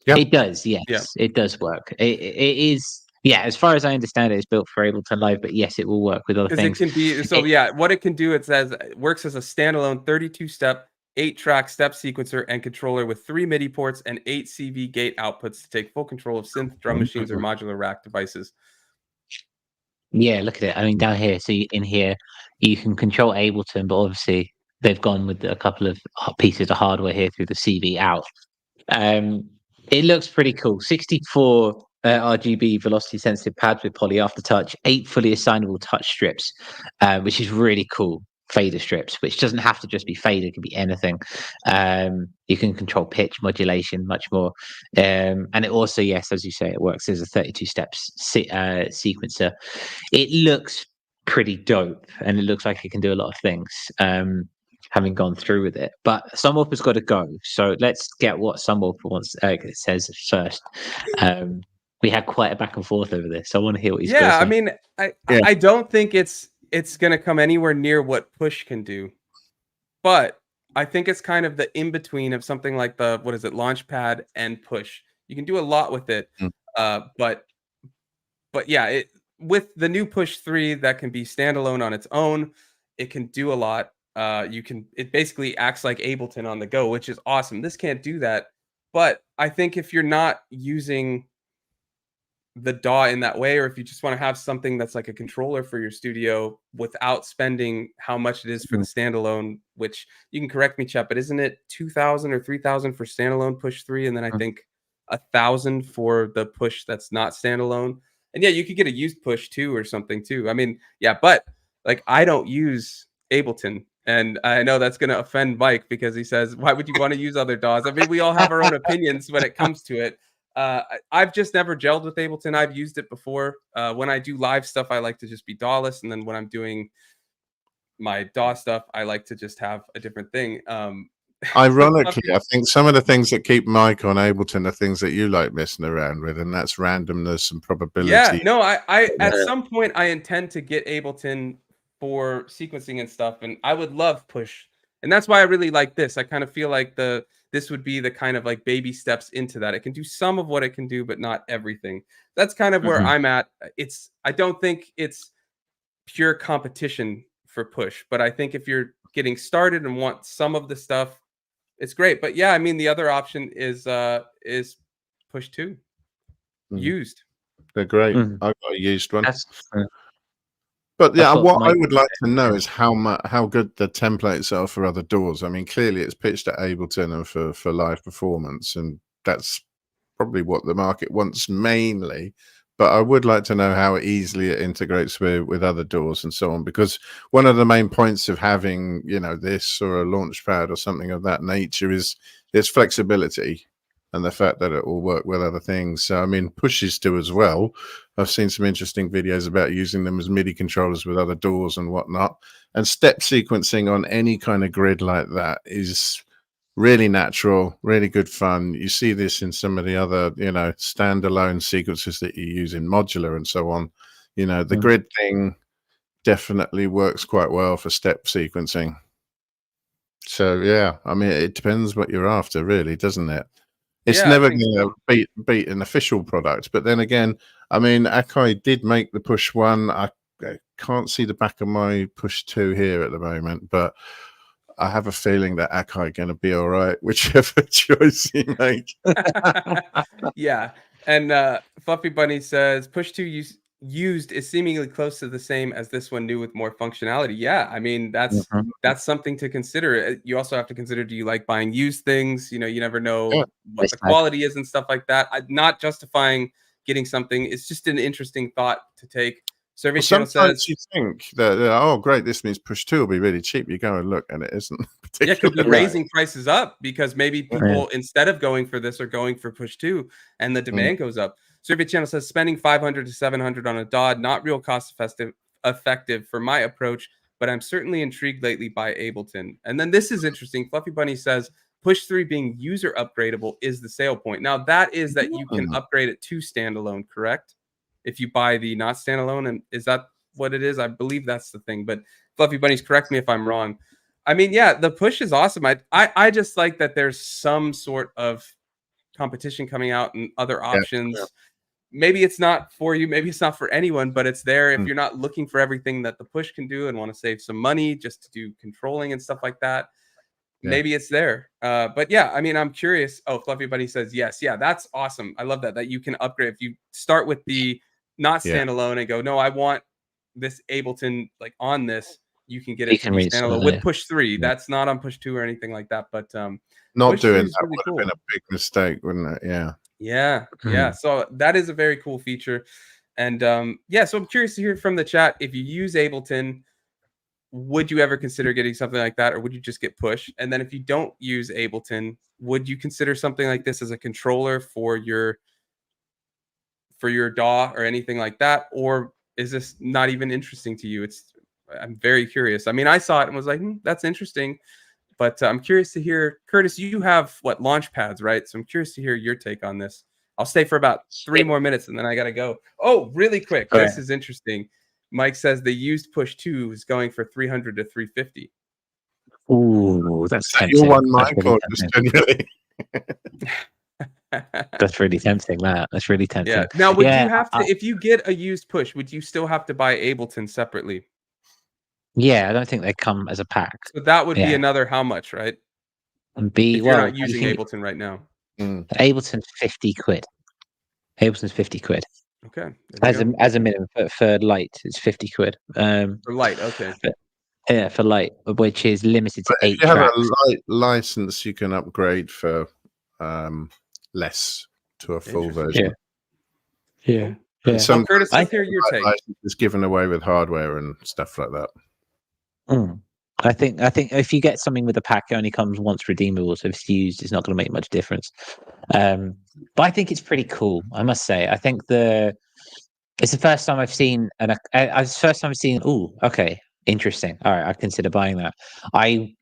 Yep. It does. Yes, it does work. It is. Yeah, as far as I understand it, it's built for Ableton Live, but yes, it will work with other things. It can be what it can do, it works as a standalone 32-step, 8-track step sequencer and controller with 3 MIDI ports and 8 CV gate outputs to take full control of synth, drum machines, or modular rack devices. Yeah, look at it. I mean, down here, so in here, you can control Ableton, but obviously they've gone with a couple of pieces of hardware here through the CV out. It looks pretty cool. 64 RGB velocity sensitive pads with poly aftertouch, 8 fully assignable touch strips, which is really cool. Fader strips, which doesn't have to just be fader, it can be anything. You can control pitch, modulation, much more. And it also, yes, as you say, it works as a 32 steps sequencer. It looks pretty dope, and it looks like it can do a lot of things. Having gone through with it, but Sunwolf has got to go. So let's get what Sunwolf says first. We had quite a back and forth over this. So I want to hear what he's got to say. I mean, I don't think it's going to come anywhere near what Push can do, but I think it's kind of the in between of something like the what is it, Launchpad and Push. You can do a lot with it, Mm. but yeah, it with the new Push 3 that can be standalone on its own, it can do a lot. It basically acts like Ableton on the go, which is awesome. This can't do that, but I think if you're not using the DAW in that way, or if you just want to have something that's like a controller for your studio without spending how much it is for the standalone, which you can correct me, Chet, but isn't it 2,000 or 3,000 for standalone Push 3, and then I think 1,000 for the Push that's not standalone? And yeah, you could get a used Push too or something too. I mean, yeah, but like I don't use Ableton. And I know that's going to offend Mike because he says, why would you want to use other DAWs? I mean, we all have our own opinions when it comes to it. I've just never gelled with Ableton. I've used it before. When I do live stuff, I like to just be DAWless. And then when I'm doing my DAW stuff, I like to just have a different thing. Ironically, I think some of the things that keep Mike on Ableton are things that you like messing around with, and that's randomness and probability. Yeah, no, I at some point I intend to get Ableton for sequencing and stuff, and I would love Push. And that's why I really like this. I kind of feel like this would be the kind of like baby steps into that. It can do some of what it can do, but not everything. That's kind of where I'm at. I don't think it's pure competition for Push, but I think if you're getting started and want some of the stuff, it's great. But yeah, I mean the other option is Push 2 used. They're great. I've got a used one. But I yeah, thought what I Mike- would like to know is how good the templates are for other DAWs. I mean, clearly it's pitched at Ableton and for live performance, and that's probably what the market wants mainly. But I would like to know how easily it integrates with other DAWs and so on, because one of the main points of having, you know, this or a Launchpad or something of that nature is its flexibility and the fact that it will work with other things. So, I mean, Pushes do as well. I've seen some interesting videos about using them as MIDI controllers with other DAWs and whatnot. And step sequencing on any kind of grid like that is really natural, really good fun. You see this in some of the other, you know, standalone sequences that you use in modular and so on. You know, the grid thing definitely works quite well for step sequencing. So, yeah, I mean, it depends what you're after, really, doesn't it? It's never going to beat an official product. But then again, I mean, Akai did make the Push 1. I can't see the back of my Push 2 here at the moment, but I have a feeling that Akai are going to be all right, whichever choice you make. Yeah. And Fluffy Bunny says, Push 2 used is seemingly close to the same as this one new with more functionality. Yeah, I mean that's something to consider. You also have to consider, do you like buying used things? You know, you never know what the quality is and stuff like that. I'm not justifying getting something. It's just an interesting thought to take. Survey Channel says you think that oh great, this means Push 2 will be really cheap. You go and look and it isn't particularly. Yeah, it could be raising prices up because maybe people instead of going for this are going for Push 2 and the demand goes up. Survey Channel says spending $500 to $700 on a DAW, not real cost effective for my approach, but I'm certainly intrigued lately by Ableton. And then this is interesting. Fluffy Bunny says Push 3 being user upgradable is the sale point. Now that is that you can upgrade it to standalone, correct? If you buy the not standalone, and is that what it is? I believe that's the thing. But Fluffy Bunnies, correct me if I'm wrong. I mean, yeah, the Push is awesome. I just like that there's some sort of competition coming out and other options. Maybe it's not for you, maybe it's not for anyone, but it's there if you're not looking for everything that the Push can do and want to save some money just to do controlling and stuff like that. Maybe it's there. But yeah, I mean, I'm curious. Oh, Fluffy Bunny says yes. Yeah, that's awesome. I love that you can upgrade. If you start with the not standalone and go, no, I want this Ableton like on this, you can get it to be standalone with Push 3. That's not on Push 2 or anything like that. But not Push doing that really would have been a big mistake, wouldn't it? Yeah. So that is a very cool feature. And yeah, so I'm curious to hear from the chat. If you use Ableton, would you ever consider getting something like that, or would you just get Push? And then if you don't use Ableton, would you consider something like this as a controller for your DAW or anything like that? Or is this not even interesting to you? I'm very curious. I mean, I saw it and was like, that's interesting. But I'm curious to hear, Curtis, you have what, Launchpads, right? So I'm curious to hear your take on this. I'll stay for about 3 more minutes and then I got to go. Oh, really quick. This is interesting. Mike says the used Push 2 is going for $300 to $350. Ooh, Ooh, that's So tempting. you're one That's mic really or just tempting. generally? That's really tempting. That's really tempting. Yeah. Now, would Yeah, you have to, if you get a used push, would you still have to buy Ableton separately? yeah, I don't think they come as a pack. So that would be Yeah. another how much, right? And If you're not using Ableton right now. Ableton's 50 quid. Ableton's 50 quid. Okay. There you go. As a minimum for light, it's 50 quid. For light, okay. Yeah, for light, which is limited to But 8 if you have tracks. a light license, you can upgrade for less to a full version. Yeah. And some Curtis, let's hear your take. license is given away with hardware and stuff like that. I think if you get something with a pack, it only comes once redeemable. So if it's used, it's not going to make much difference. But I think it's pretty cool. I must say. I think it's the first time I've seen Oh, okay, interesting. All right, I'd consider buying that. I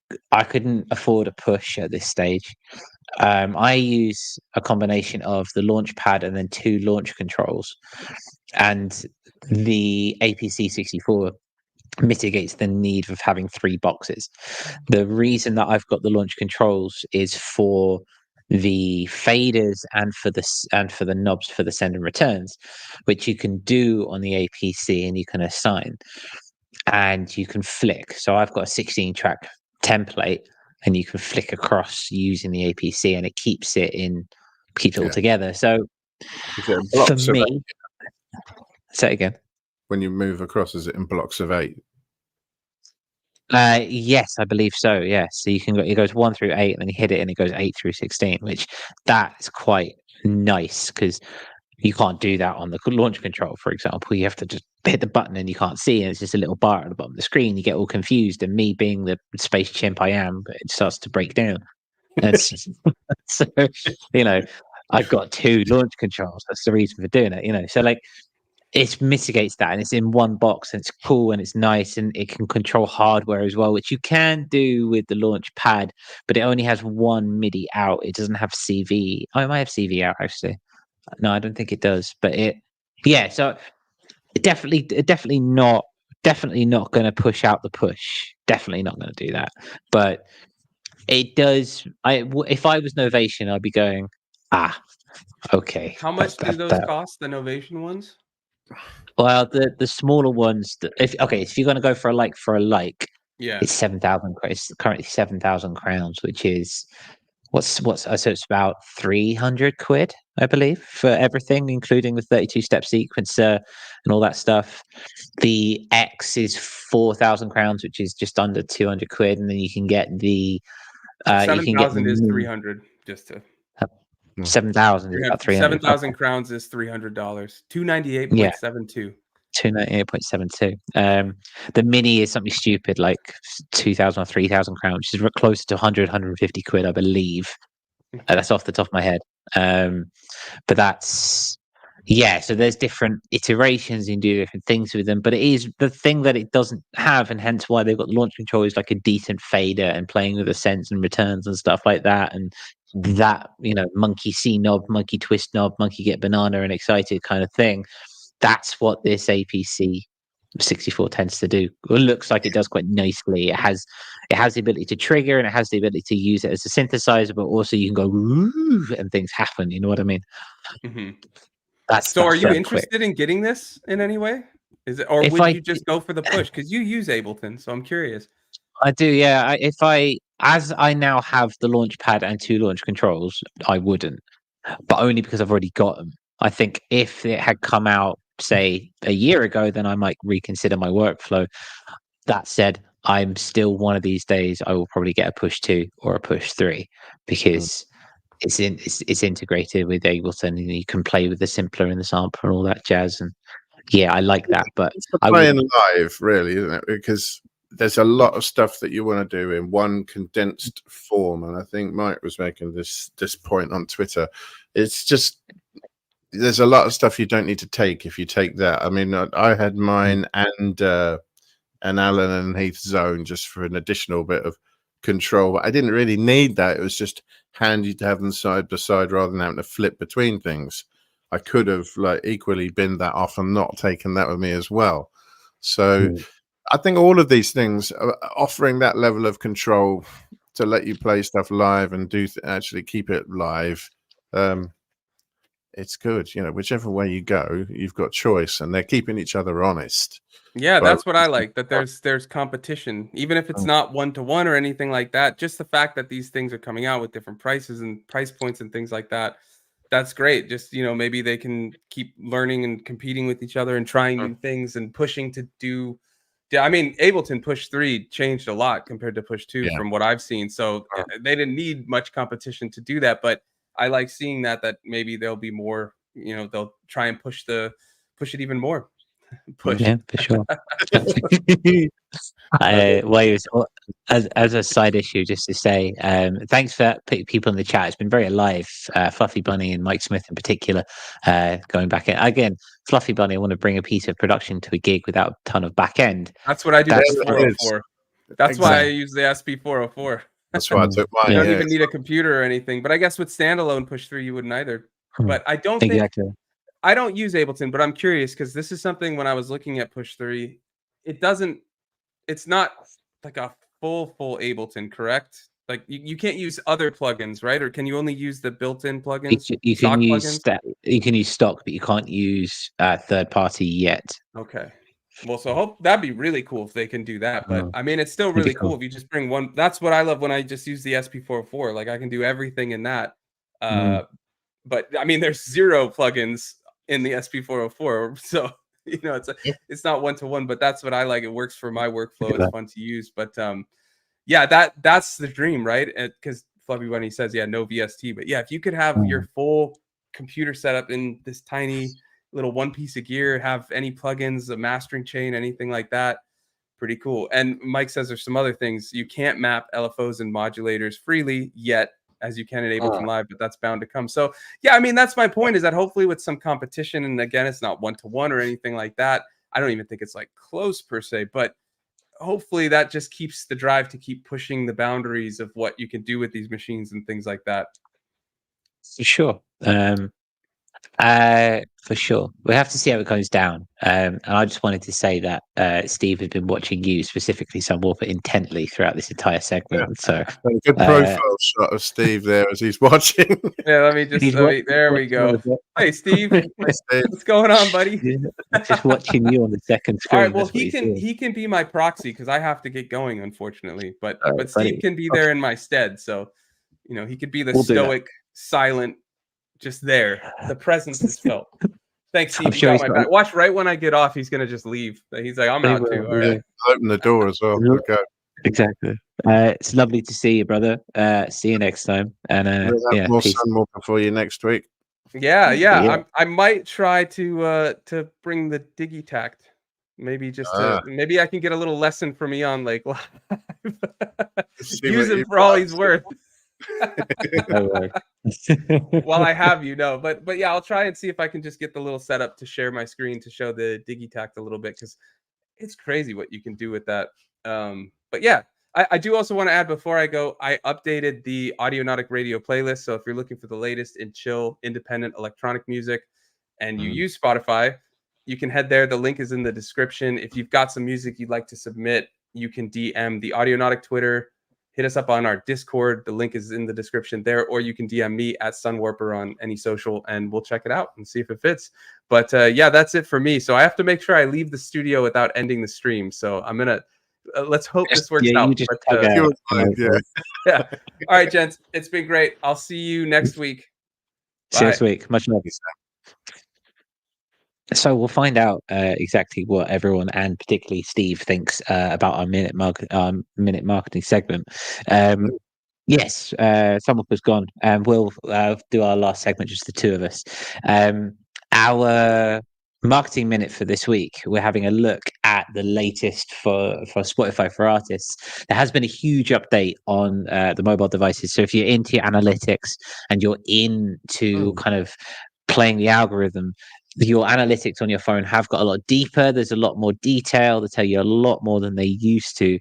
couldn't afford a push at this stage. I use a combination of the launch pad and then 2 launch controls, and the APC64 mitigates the need of having 3 boxes. The reason that I've got the launch controls is for the faders and for the knobs for the send and returns, which you can do on the APC and you can assign and you can flick. So I've got a 16 track template and you can flick across using the APC and it keeps it all together. So for me, say it again. When you move across, is it in blocks of 8? Yes, I believe so. Yes, so it goes 1 through 8, and then you hit it, and it goes 8 through 16, which that's quite nice because you can't do that on the launch control, for example. You have to just hit the button and you can't see, and it's just a little bar at the bottom of the screen. You get all confused, and me being the space chimp I am, it starts to break down. So I've got 2 launch controls. That's the reason for doing it. So like. It mitigates that, and it's in one box, and it's cool, and it's nice, and it can control hardware as well, which you can do with the launch pad, but it only has 1 MIDI out. It doesn't have CV. Oh, it might have CV out actually. No, I don't think it does. But so definitely not going to push out the push. Definitely not going to do that. But it does. If I was Novation, I'd be going, okay. How much do those cost? The Novation ones? Well, the smaller ones. If you're going to go for a like, yeah, it's 7,000. It's currently 7,000 crowns, which is so it's about 300 quid, I believe, for everything, including the 32-step sequencer and all that stuff. The X is 4,000 crowns, which is just under 200 quid, and then you can get the 7,000 is 300. Just to 7,000 is about 300. 7,000 crowns is $300. 298.72. 298.72. The mini is something stupid like 2,000 or 3,000 crowns, which is closer to 150 quid, I believe. That's off the top of my head. But that's so there's different iterations and do different things with them. But it is the thing that it doesn't have, and hence why they've got the launch control is like a decent fader and playing with the sends and returns and stuff like that. And that monkey C knob, monkey twist knob, monkey get banana and excited kind of thing. That's what this APC 64 tends to do. It looks like it does quite nicely. It has the ability to trigger, and it has the ability to use it as a synthesizer, but also you can go woo and things happen. You know what I mean? Mm-hmm. So are you interested in getting this in any way? Is it, or would you just go for the push? Because you use Ableton, so I'm curious. I do, yeah. As I now have the launch pad and 2 launch controls, I wouldn't, but only because I've already got them. I think if it had come out, say, a year ago, then I might reconsider my workflow. That said, I'm still one of these days, I will probably get a push 2 or a push 3 because it's integrated with Ableton, and you can play with the simpler and the sampler and all that jazz. And yeah, I like that. But playing live, really, isn't it? Because there's a lot of stuff that you want to do in one condensed form. And I think Mike was making this point on Twitter. It's just there's a lot of stuff you don't need to take if you take that. I mean, I had mine and Alan and Heath's Zone just for an additional bit of control, but I didn't really need that. It was just handy to have them side by side rather than having to flip between things. I could have equally binned that off and not taken that with me as well. So I think all of these things offering that level of control to let you play stuff live and actually keep it live, it's good. You know, whichever way you go, you've got choice, and they're keeping each other honest. Yeah, by that's what I like, that releasing there's competition, even if it's not one-to-one or anything like that. Just the fact that these things are coming out with different prices and price points and things like that, that's great. Just, maybe they can keep learning and competing with each other and trying new things and pushing to do. Yeah, I mean, Ableton Push 3 changed a lot compared to Push 2 Yeah. from what I've seen. So they didn't need much competition to do that, but I like seeing that maybe there'll be more, they'll try and push it even more. Push. Yeah, for sure. As a side issue, just to say, thanks for people in the chat. It's been very alive. Fluffy Bunny and Mike Smith in particular, going back in. Again, Fluffy Bunny, I want to bring a piece of production to a gig without a ton of back end. That's what I do That's with 404. That's why I use the SP404. That's why I took mine. You don't even need a computer or anything. But I guess with standalone Push 3, you wouldn't either. But I don't think I don't use Ableton, but I'm curious because this is something when I was looking at Push 3, it's not like a full Ableton, correct? Like you can't use other plugins, right? Or can you only use the built-in plugins? You can use stock, but you can't use third party yet. Okay. Well, so that'd be really cool if they can do that. But I mean, it's still really cool if you just bring one. That's what I love when I just use the SP404. Like I can do everything in that. But I mean, there's 0 plugins in the SP404, so it's not one-to-one. But that's what I like. It works for my workflow. It's fun to use. But yeah, that's the dream, right? Because Fluffy Bunny says, no VST. But yeah, if you could have your full computer setup in this tiny little one piece of gear, have any plugins, a mastering chain, anything like that, pretty cool. And Mike says there's some other things. You can't map LFOs and modulators freely yet, as you can in Ableton Live, but that's bound to come. So yeah, I mean, that's my point, is that hopefully with some competition, and again, it's not one-to-one or anything like that. I don't even think it's like close per se, but hopefully that just keeps the drive to keep pushing the boundaries of what you can do with these machines and things like that. For sure. For sure. We have to see how it goes down. And I just wanted to say that Steve has been watching you specifically somewhat intently throughout this entire segment. So a good profile shot of Steve there as he's watching. Yeah, let me just there we go. Hey Steve. What's going on, buddy? Just watching you on the second screen. All right, well, he can be my proxy because I have to get going, unfortunately. But Steve can be there in my stead. So he could be the stoic, silent, just there. The presence is felt. Thanks, Steve. You got my back. Watch, right when I get off, he's gonna just leave. He's like, I'm out too. All right. Open the door as well. Okay. Exactly. It's lovely to see you, brother. See you next time. And more sun for you next week. Yeah. I might try to bring the Digitact. Maybe maybe I can get a little lesson from Eonlake live. Use him for all he's worth. While I have but yeah, I'll try and see if I can just get the little setup to share my screen to show the Digitact a little bit, because it's crazy what you can do with that. But yeah, I do also want to add before I go, I updated the Audionautic radio playlist. So if you're looking for the latest in chill, independent electronic music and you use Spotify, you can head there. The link is in the description. If you've got some music you'd like to submit, you can DM the Audionautic Twitter. Hit us up on our Discord. The link is in the description there, or you can DM me at Sunwarper on any social, and we'll check it out and see if it fits. But yeah, that's it for me. So I have to make sure I leave the studio without ending the stream. So I'm gonna let's hope this works out. Yeah. All right, gents. It's been great. I'll see you next week. See you next week. Much love. So we'll find out exactly what everyone, and particularly Steve, thinks about our minute marketing segment. Yes, someone was gone, and we'll do our last segment, just the two of us. Our marketing minute for this week, we're having a look at the latest for Spotify for artists. There has been a huge update on the mobile devices. So if you're into your analytics and you're into kind of playing the algorithm, your analytics on your phone have got a lot deeper. There's a lot more detail. They tell you a lot more than they used to.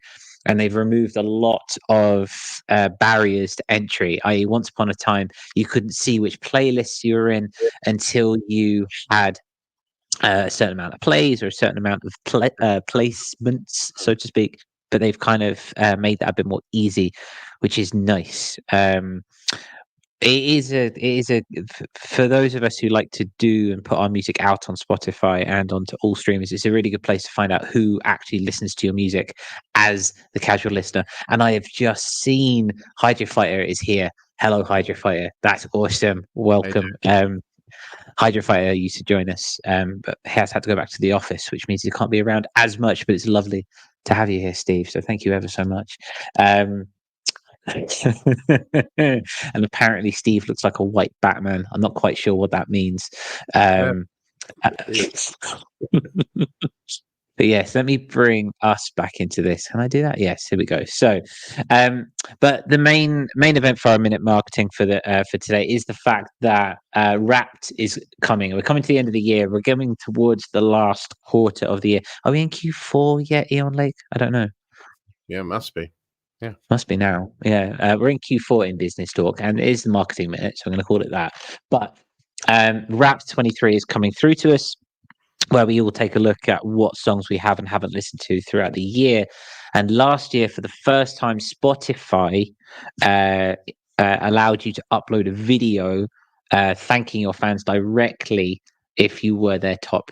And they've removed a lot of barriers to entry, i.e. once upon a time, you couldn't see which playlists you were in until you had a certain amount of plays or a certain amount of placements, so to speak. but they've kind of made that a bit more easy, which is nice. It is a for those of us who like to do and put our music out on Spotify and onto all streamers, it's a really good place to find out who actually listens to your music as the casual listener. And I have just seen Hydro Fighter is here. Hello, Hydro Fighter. That's awesome. Welcome. Hydro Fighter used to join us, but he has had to go back to the office, which means he can't be around as much. But it's lovely to have you here, Steve. So thank you ever so much. And apparently Steve looks like a white Batman. I'm not quite sure what that means. But yes, let me bring us back into this. Can I do that? Yes, here we go. So, but the main event for our minute marketing for today is the fact that Wrapped is coming. We're coming to the end of the year. We're going towards the last quarter of the year. Are we in Q4 yet, Eonlake? I don't know. Yeah, it must be. Yeah, must be now. Yeah, we're in Q4 in Business Talk, and it is the marketing minute, so I'm going to call it that. But Wrapped 23 is coming through to us, where we will take a look at what songs we have and haven't listened to throughout the year. And last year, for the first time, Spotify allowed you to upload a video thanking your fans directly if you were their top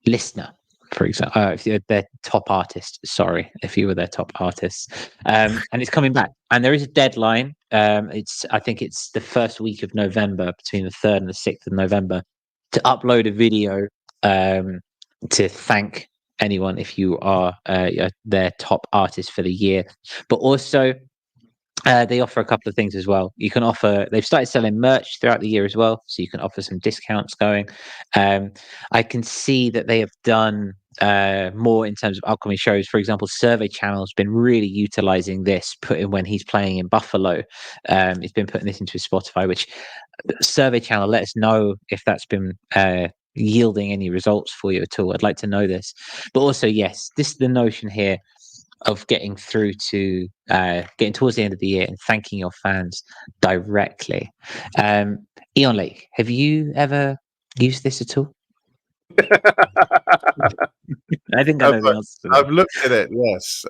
listener, for example, if you're their top artist. Sorry, if you were their top artist. And it's coming back. And there is a deadline. I think it's the first week of November, between the 3rd and the 6th of November, to upload a video to thank anyone if you are their top artist for the year. But also they offer a couple of things as well. You can offer, they've started selling merch throughout the year as well, so you can offer some discounts going. I can see that they have done more in terms of upcoming shows. For example, Survey Channel has been really utilizing this, when he's playing in Buffalo. He's been putting this into his Spotify, which Survey Channel, let us know if that's been yielding any results for you at all. I'd like to know this. But also, yes, this is the notion here of getting through to getting towards the end of the year and thanking your fans directly. Eonlake, have you ever used this at all? I think I know the answer to that. I've looked at it, yes.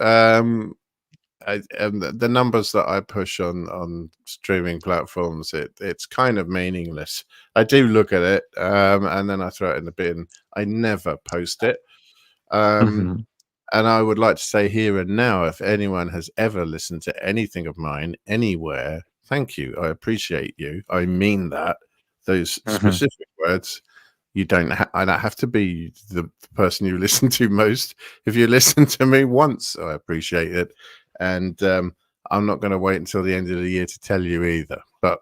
The numbers that I push on streaming platforms, it's kind of meaningless. I do look at it, and then I throw it in the bin. I never post it. And I would like to say here and now, if anyone has ever listened to anything of mine anywhere, thank you. I appreciate you. I mean that. Those specific words. You don't. I don't have to be the person you listen to most. If you listen to me once, I appreciate it. And I'm not going to wait until the end of the year to tell you either. But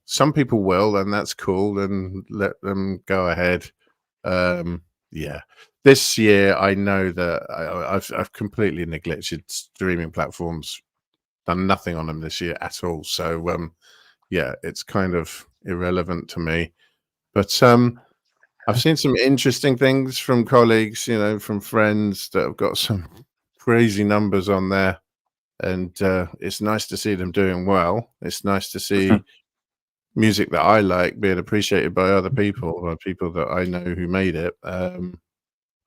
some people will, and that's cool. And let them go ahead. Yeah. This year, I know that I've completely neglected streaming platforms, done nothing on them this year at all. So, yeah, it's kind of irrelevant to me. But I've seen some interesting things from colleagues, from friends that have got some crazy numbers on there. And it's nice to see them doing well. It's nice to see music that I like being appreciated by other people, or people that I know who made it.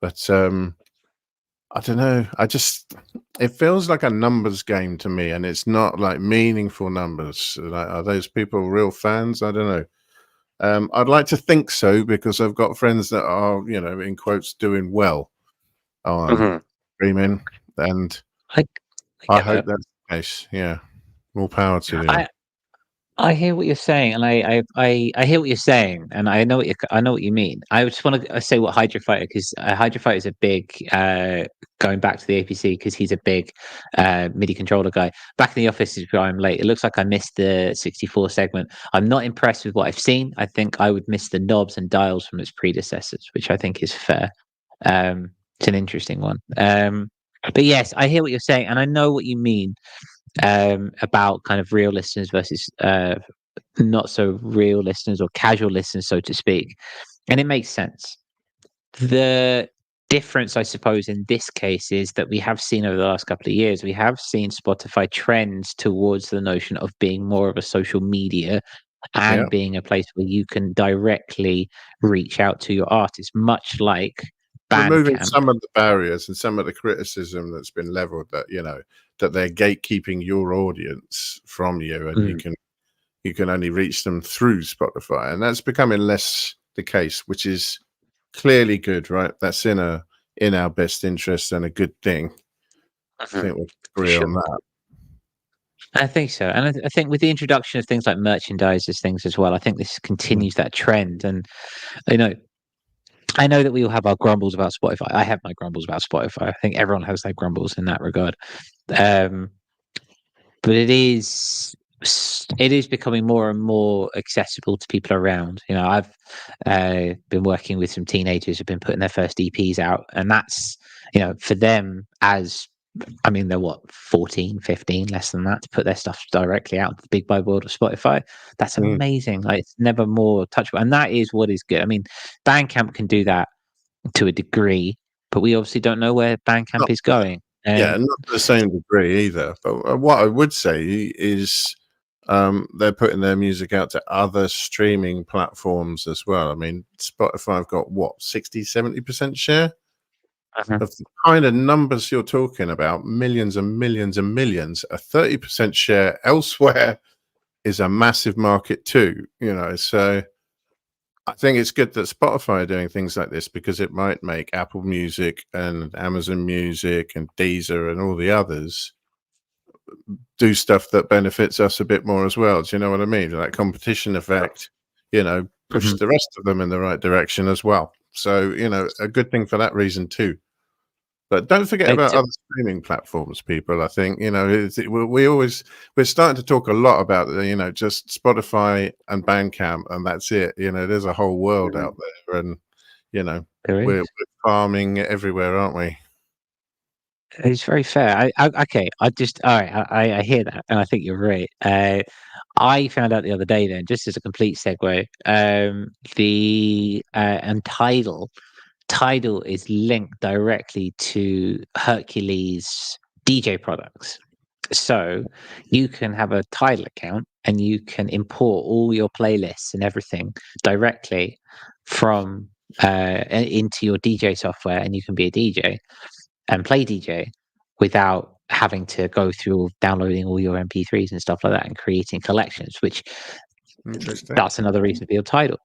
But I don't know. It feels like a numbers game to me, and it's not like meaningful numbers. Like, are those people real fans? I don't know. I'd like to think so, because I've got friends that are, in quotes, doing well on streaming, and I hope that's the case. Yeah, more power to them. I hear what you're saying, and I hear what you're saying, and I know what you mean. I just want to say what Hydro Fighter, because Hydro Fighter is a big going back to the APC, because he's a big MIDI controller guy. Back in the office is where I'm late. It looks like I missed the 64 segment. I'm not impressed with what I've seen. I think I would miss the knobs and dials from its predecessors, which I think is fair. It's an interesting one. But yes, I hear what you're saying, and I know what you mean. About kind of real listeners versus not so real listeners, or casual listeners, so to speak. And it makes sense. The difference, I suppose, in this case is that we have seen over the last couple of years, we have seen Spotify trends towards the notion of being more of a social media and being a place where you can directly reach out to your artist, much like removing Bandcamp. some of the barriers and some of the criticism that's been leveled that that they're gatekeeping your audience from you, and you can only reach them through Spotify, and that's becoming less the case, which is clearly good, right? That's in our best interest and a good thing. I think we'll agree on that. I think so, and I think with the introduction of things like merchandisers things as well, I think this continues that trend. And I know that we all have our grumbles about Spotify. I have my grumbles about Spotify. I think everyone has their grumbles in that regard. But it is becoming more and more accessible to people around. I've been working with some teenagers who've been putting their first EPs out, and that's for them, they're 14, 15, less than that, to put their stuff directly out to the big wide world of Spotify. That's amazing. Like, it's never more touchable, and that is what is good. I mean, Bandcamp can do that to a degree, but we obviously don't know where Bandcamp is going. Not to the same degree either. But what I would say is they're putting their music out to other streaming platforms as well. I mean, Spotify have got 60-70% share of the kind of numbers you're talking about, millions and millions and millions. A 30% share elsewhere is a massive market too, so I think it's good that Spotify are doing things like this, because it might make Apple Music and Amazon Music and Deezer and all the others do stuff that benefits us a bit more as well. Do you know what I mean? That competition effect, push the rest of them in the right direction as well. So, a good thing for that reason too. But don't forget about other streaming platforms, people. I think, we're starting to talk a lot about, just Spotify and Bandcamp, and that's it. There's a whole world out there, and, we're farming everywhere, aren't we? It's very fair. I hear that, and I think you're right. I found out the other day, then, just as a complete segue, the Untitled Tidal is linked directly to Hercules DJ products. So you can have a Tidal account and you can import all your playlists and everything directly from into your DJ software, and you can be a DJ and play DJ without having to go through downloading all your MP3s and stuff like that and creating collections, which that's another reason to be on Tidal.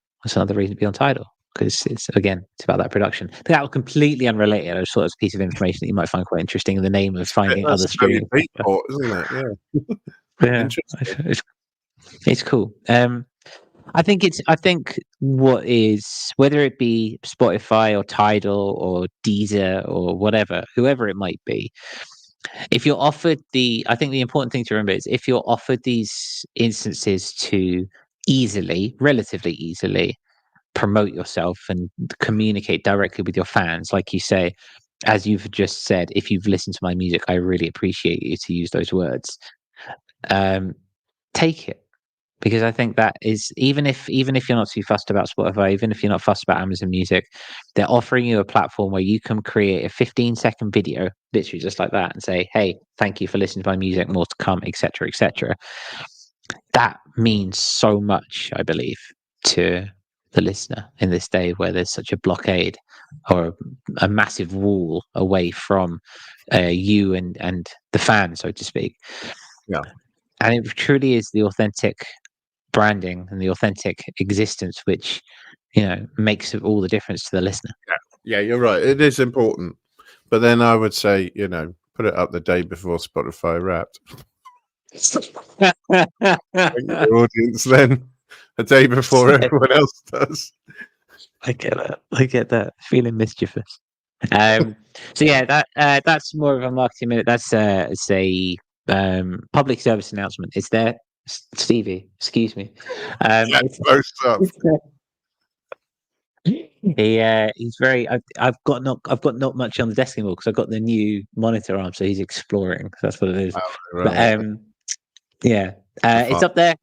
Because it's about that production. That was completely unrelated. I just thought it was a piece of information that you might find quite interesting in the name of finding other streaming. Isn't it? Yeah, it's cool. I think what is, whether it be Spotify or Tidal or Deezer or whatever, whoever it might be, if you're offered I think the important thing to remember is, if you're offered these instances to relatively easily promote yourself and communicate directly with your fans, like you say, as you've just said, if you've listened to my music, I really appreciate you, to use those words. Take it, because I think that is, even if you're not too fussed about Spotify, even if you're not fussed about Amazon Music, they're offering you a platform where you can create a 15-second video, literally just like that, and say, hey, thank you for listening to my music, more to come, etc., etc. That means so much, I believe, to the listener in this day where there's such a blockade or a massive wall away from you and the fan, so to speak. Yeah. And it truly is the authentic branding and the authentic existence which makes all the difference to the listener. Yeah, you're right, it is important, but then I would say, put it up the day before Spotify Wrapped. Your audience then a day before everyone else does. I get that feeling mischievous. So yeah, that's more of a marketing minute. That's it's a public service announcement. It's there, Stevie, excuse me. He's very. I've got not much on the desk anymore because I've got the new monitor arm, so he's exploring. So that's what it is. Oh, right. But, yeah, it's up there.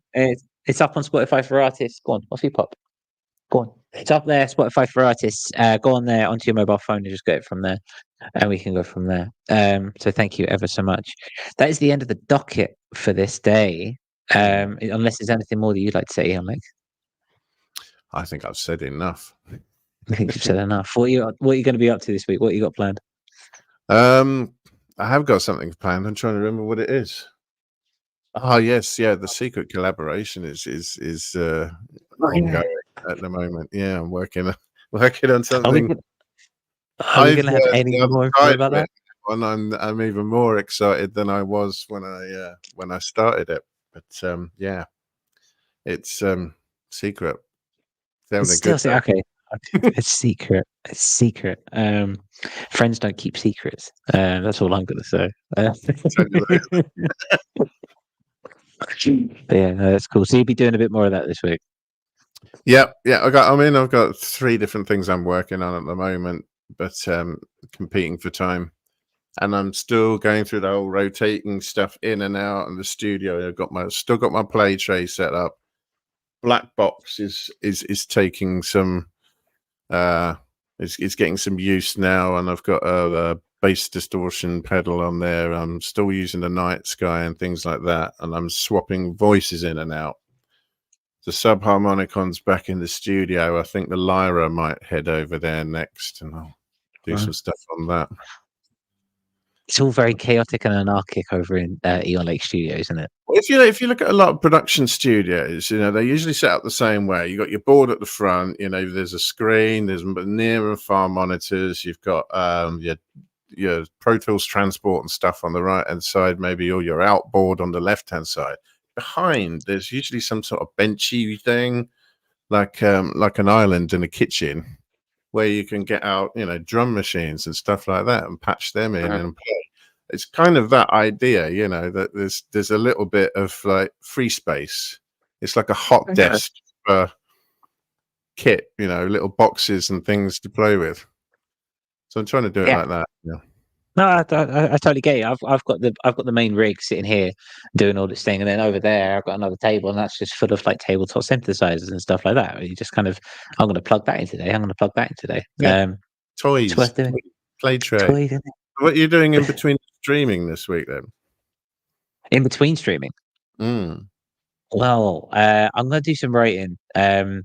It's up on Spotify for artists. Go on, what's your pop? Go on. It's up there, Spotify for artists. Go on there onto your mobile phone and just get it from there, and we can go from there. So thank you ever so much. That is the end of the docket for this day. Unless there's anything more that you'd like to say, Eonlake. I think I've said enough. I think you've said enough. What are you going to be up to this week? What you got planned? I have got something planned. I'm trying to remember what it is. Oh yes, yeah. The secret collaboration is ongoing at the moment. Yeah, I'm working on something. Are we going to have any more info about that? And I'm even more excited than I was when I started it. But yeah, it's secret. It's still okay. It's secret. It's secret. Friends don't keep secrets. That's all I'm gonna say. Yeah, no, that's cool. So you'll be doing a bit more of that this week. Yeah. I've got 3 different things I'm working on at the moment, but competing for time. And I'm still going through the whole rotating stuff in and out in the studio. Still got my play tray set up. Black box is taking some it's getting some use now, and I've got a bass distortion pedal on there. I'm still using the night sky and things like that, and I'm swapping voices in and out. The subharmonicon's back in the studio. I think the Lyra might head over there next, and I'll do some stuff on that. It's all very chaotic and anarchic over in Eonlake Studios, isn't it? Well, if you look at a lot of production studios, they usually set up the same way. You got your board at the front. There's a screen. There's near and far monitors. You've got your Pro Tools transport and stuff on the right hand side. Maybe all your outboard on the left hand side. Behind, there's usually some sort of benchy thing, like an island in a kitchen, where you can get out, drum machines and stuff like that and patch them in and play. It's kind of that idea, that there's a little bit of like free space. It's like a hot desk for kit, little boxes and things to play with. So I'm trying to do it like that. Yeah. No, I totally get it. I've got the main rig sitting here doing all this thing, and then over there I've got another table, and that's just full of like tabletop synthesizers and stuff like that. You just kind of, I'm going to plug that in today. I'm going to plug that in today. Yeah. Toys, it's worth doing. Play tray. Toys, isn't it? What are you doing in between streaming this week then? In between streaming. Well, I'm going to do some writing. Some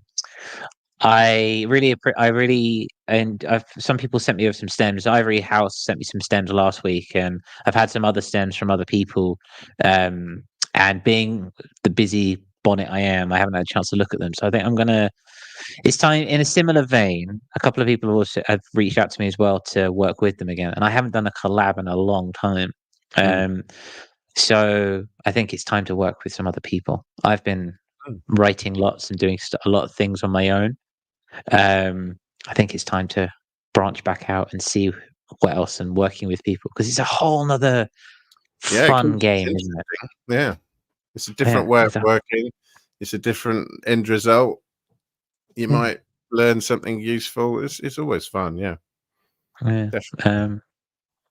people sent me over some stems. Ivory House sent me some stems last week, and I've had some other stems from other people. And being the busy bonnet I am, I haven't had a chance to look at them. So I think it's time, in a similar vein. A couple of people also have reached out to me as well to work with them again, and I haven't done a collab in a long time. So I think it's time to work with some other people. I've been writing lots and doing a lot of things on my own. I think it's time to branch back out and see what else, and working with people, because it's a whole nother fun game, isn't it? Yeah, it's a different way of working. It's a different end result. You might learn something useful. It's always fun. Yeah. Definitely.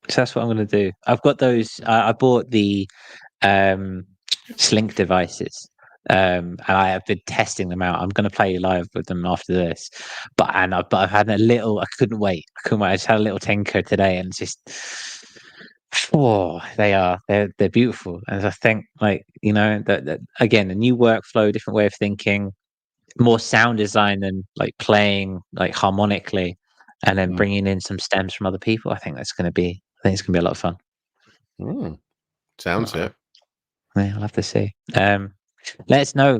So that's what I'm going to do. I've got those. I bought the Slink devices. And I have been testing them out. I'm going to play live with them after this, but I've had a little. I couldn't wait. I just had a little tinker today, and just they're beautiful. And I think, that again, a new workflow, different way of thinking, more sound design than like playing like harmonically, and then bringing in some stems from other people. I think it's going to be a lot of fun. Sounds it. Yeah, I'll have to see. Let us know,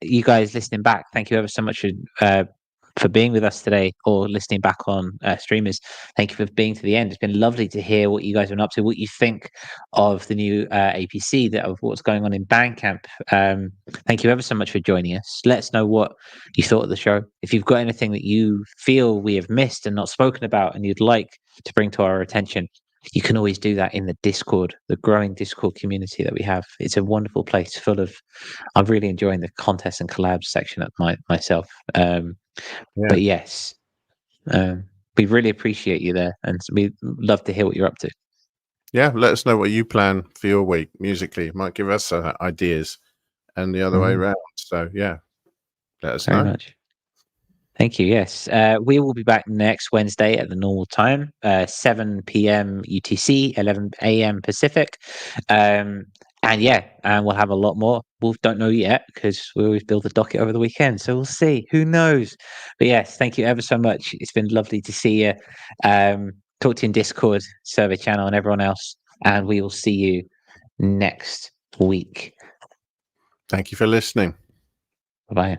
you guys listening back. Thank you ever so much for being with us today, or listening back on streamers. Thank you for being to the end. It's been lovely to hear what you guys have been up to, what you think of the new APC, of what's going on in Bandcamp. Thank you ever so much for joining us. Let us know what you thought of the show. If you've got anything that you feel we have missed and not spoken about, and you'd like to bring to our attention, you can always do that in the Discord, the growing Discord community that we have. It's a wonderful place full of, I'm really enjoying the contests and collabs section of myself. But yes, we really appreciate you there, and we'd love to hear what you're up to. Yeah, let us know what you plan for your week musically. It might give us ideas, and the other way around. So yeah, let us know. Very much. Thank you. Yes, we will be back next Wednesday at the normal time, 7 p.m. UTC, 11 a.m. Pacific. And we'll have a lot more. We don't know yet because we always build a docket over the weekend. So we'll see. Who knows? But yes, thank you ever so much. It's been lovely to see you. Talk to you in Discord, server channel, and everyone else. And we will see you next week. Thank you for listening. Bye-bye.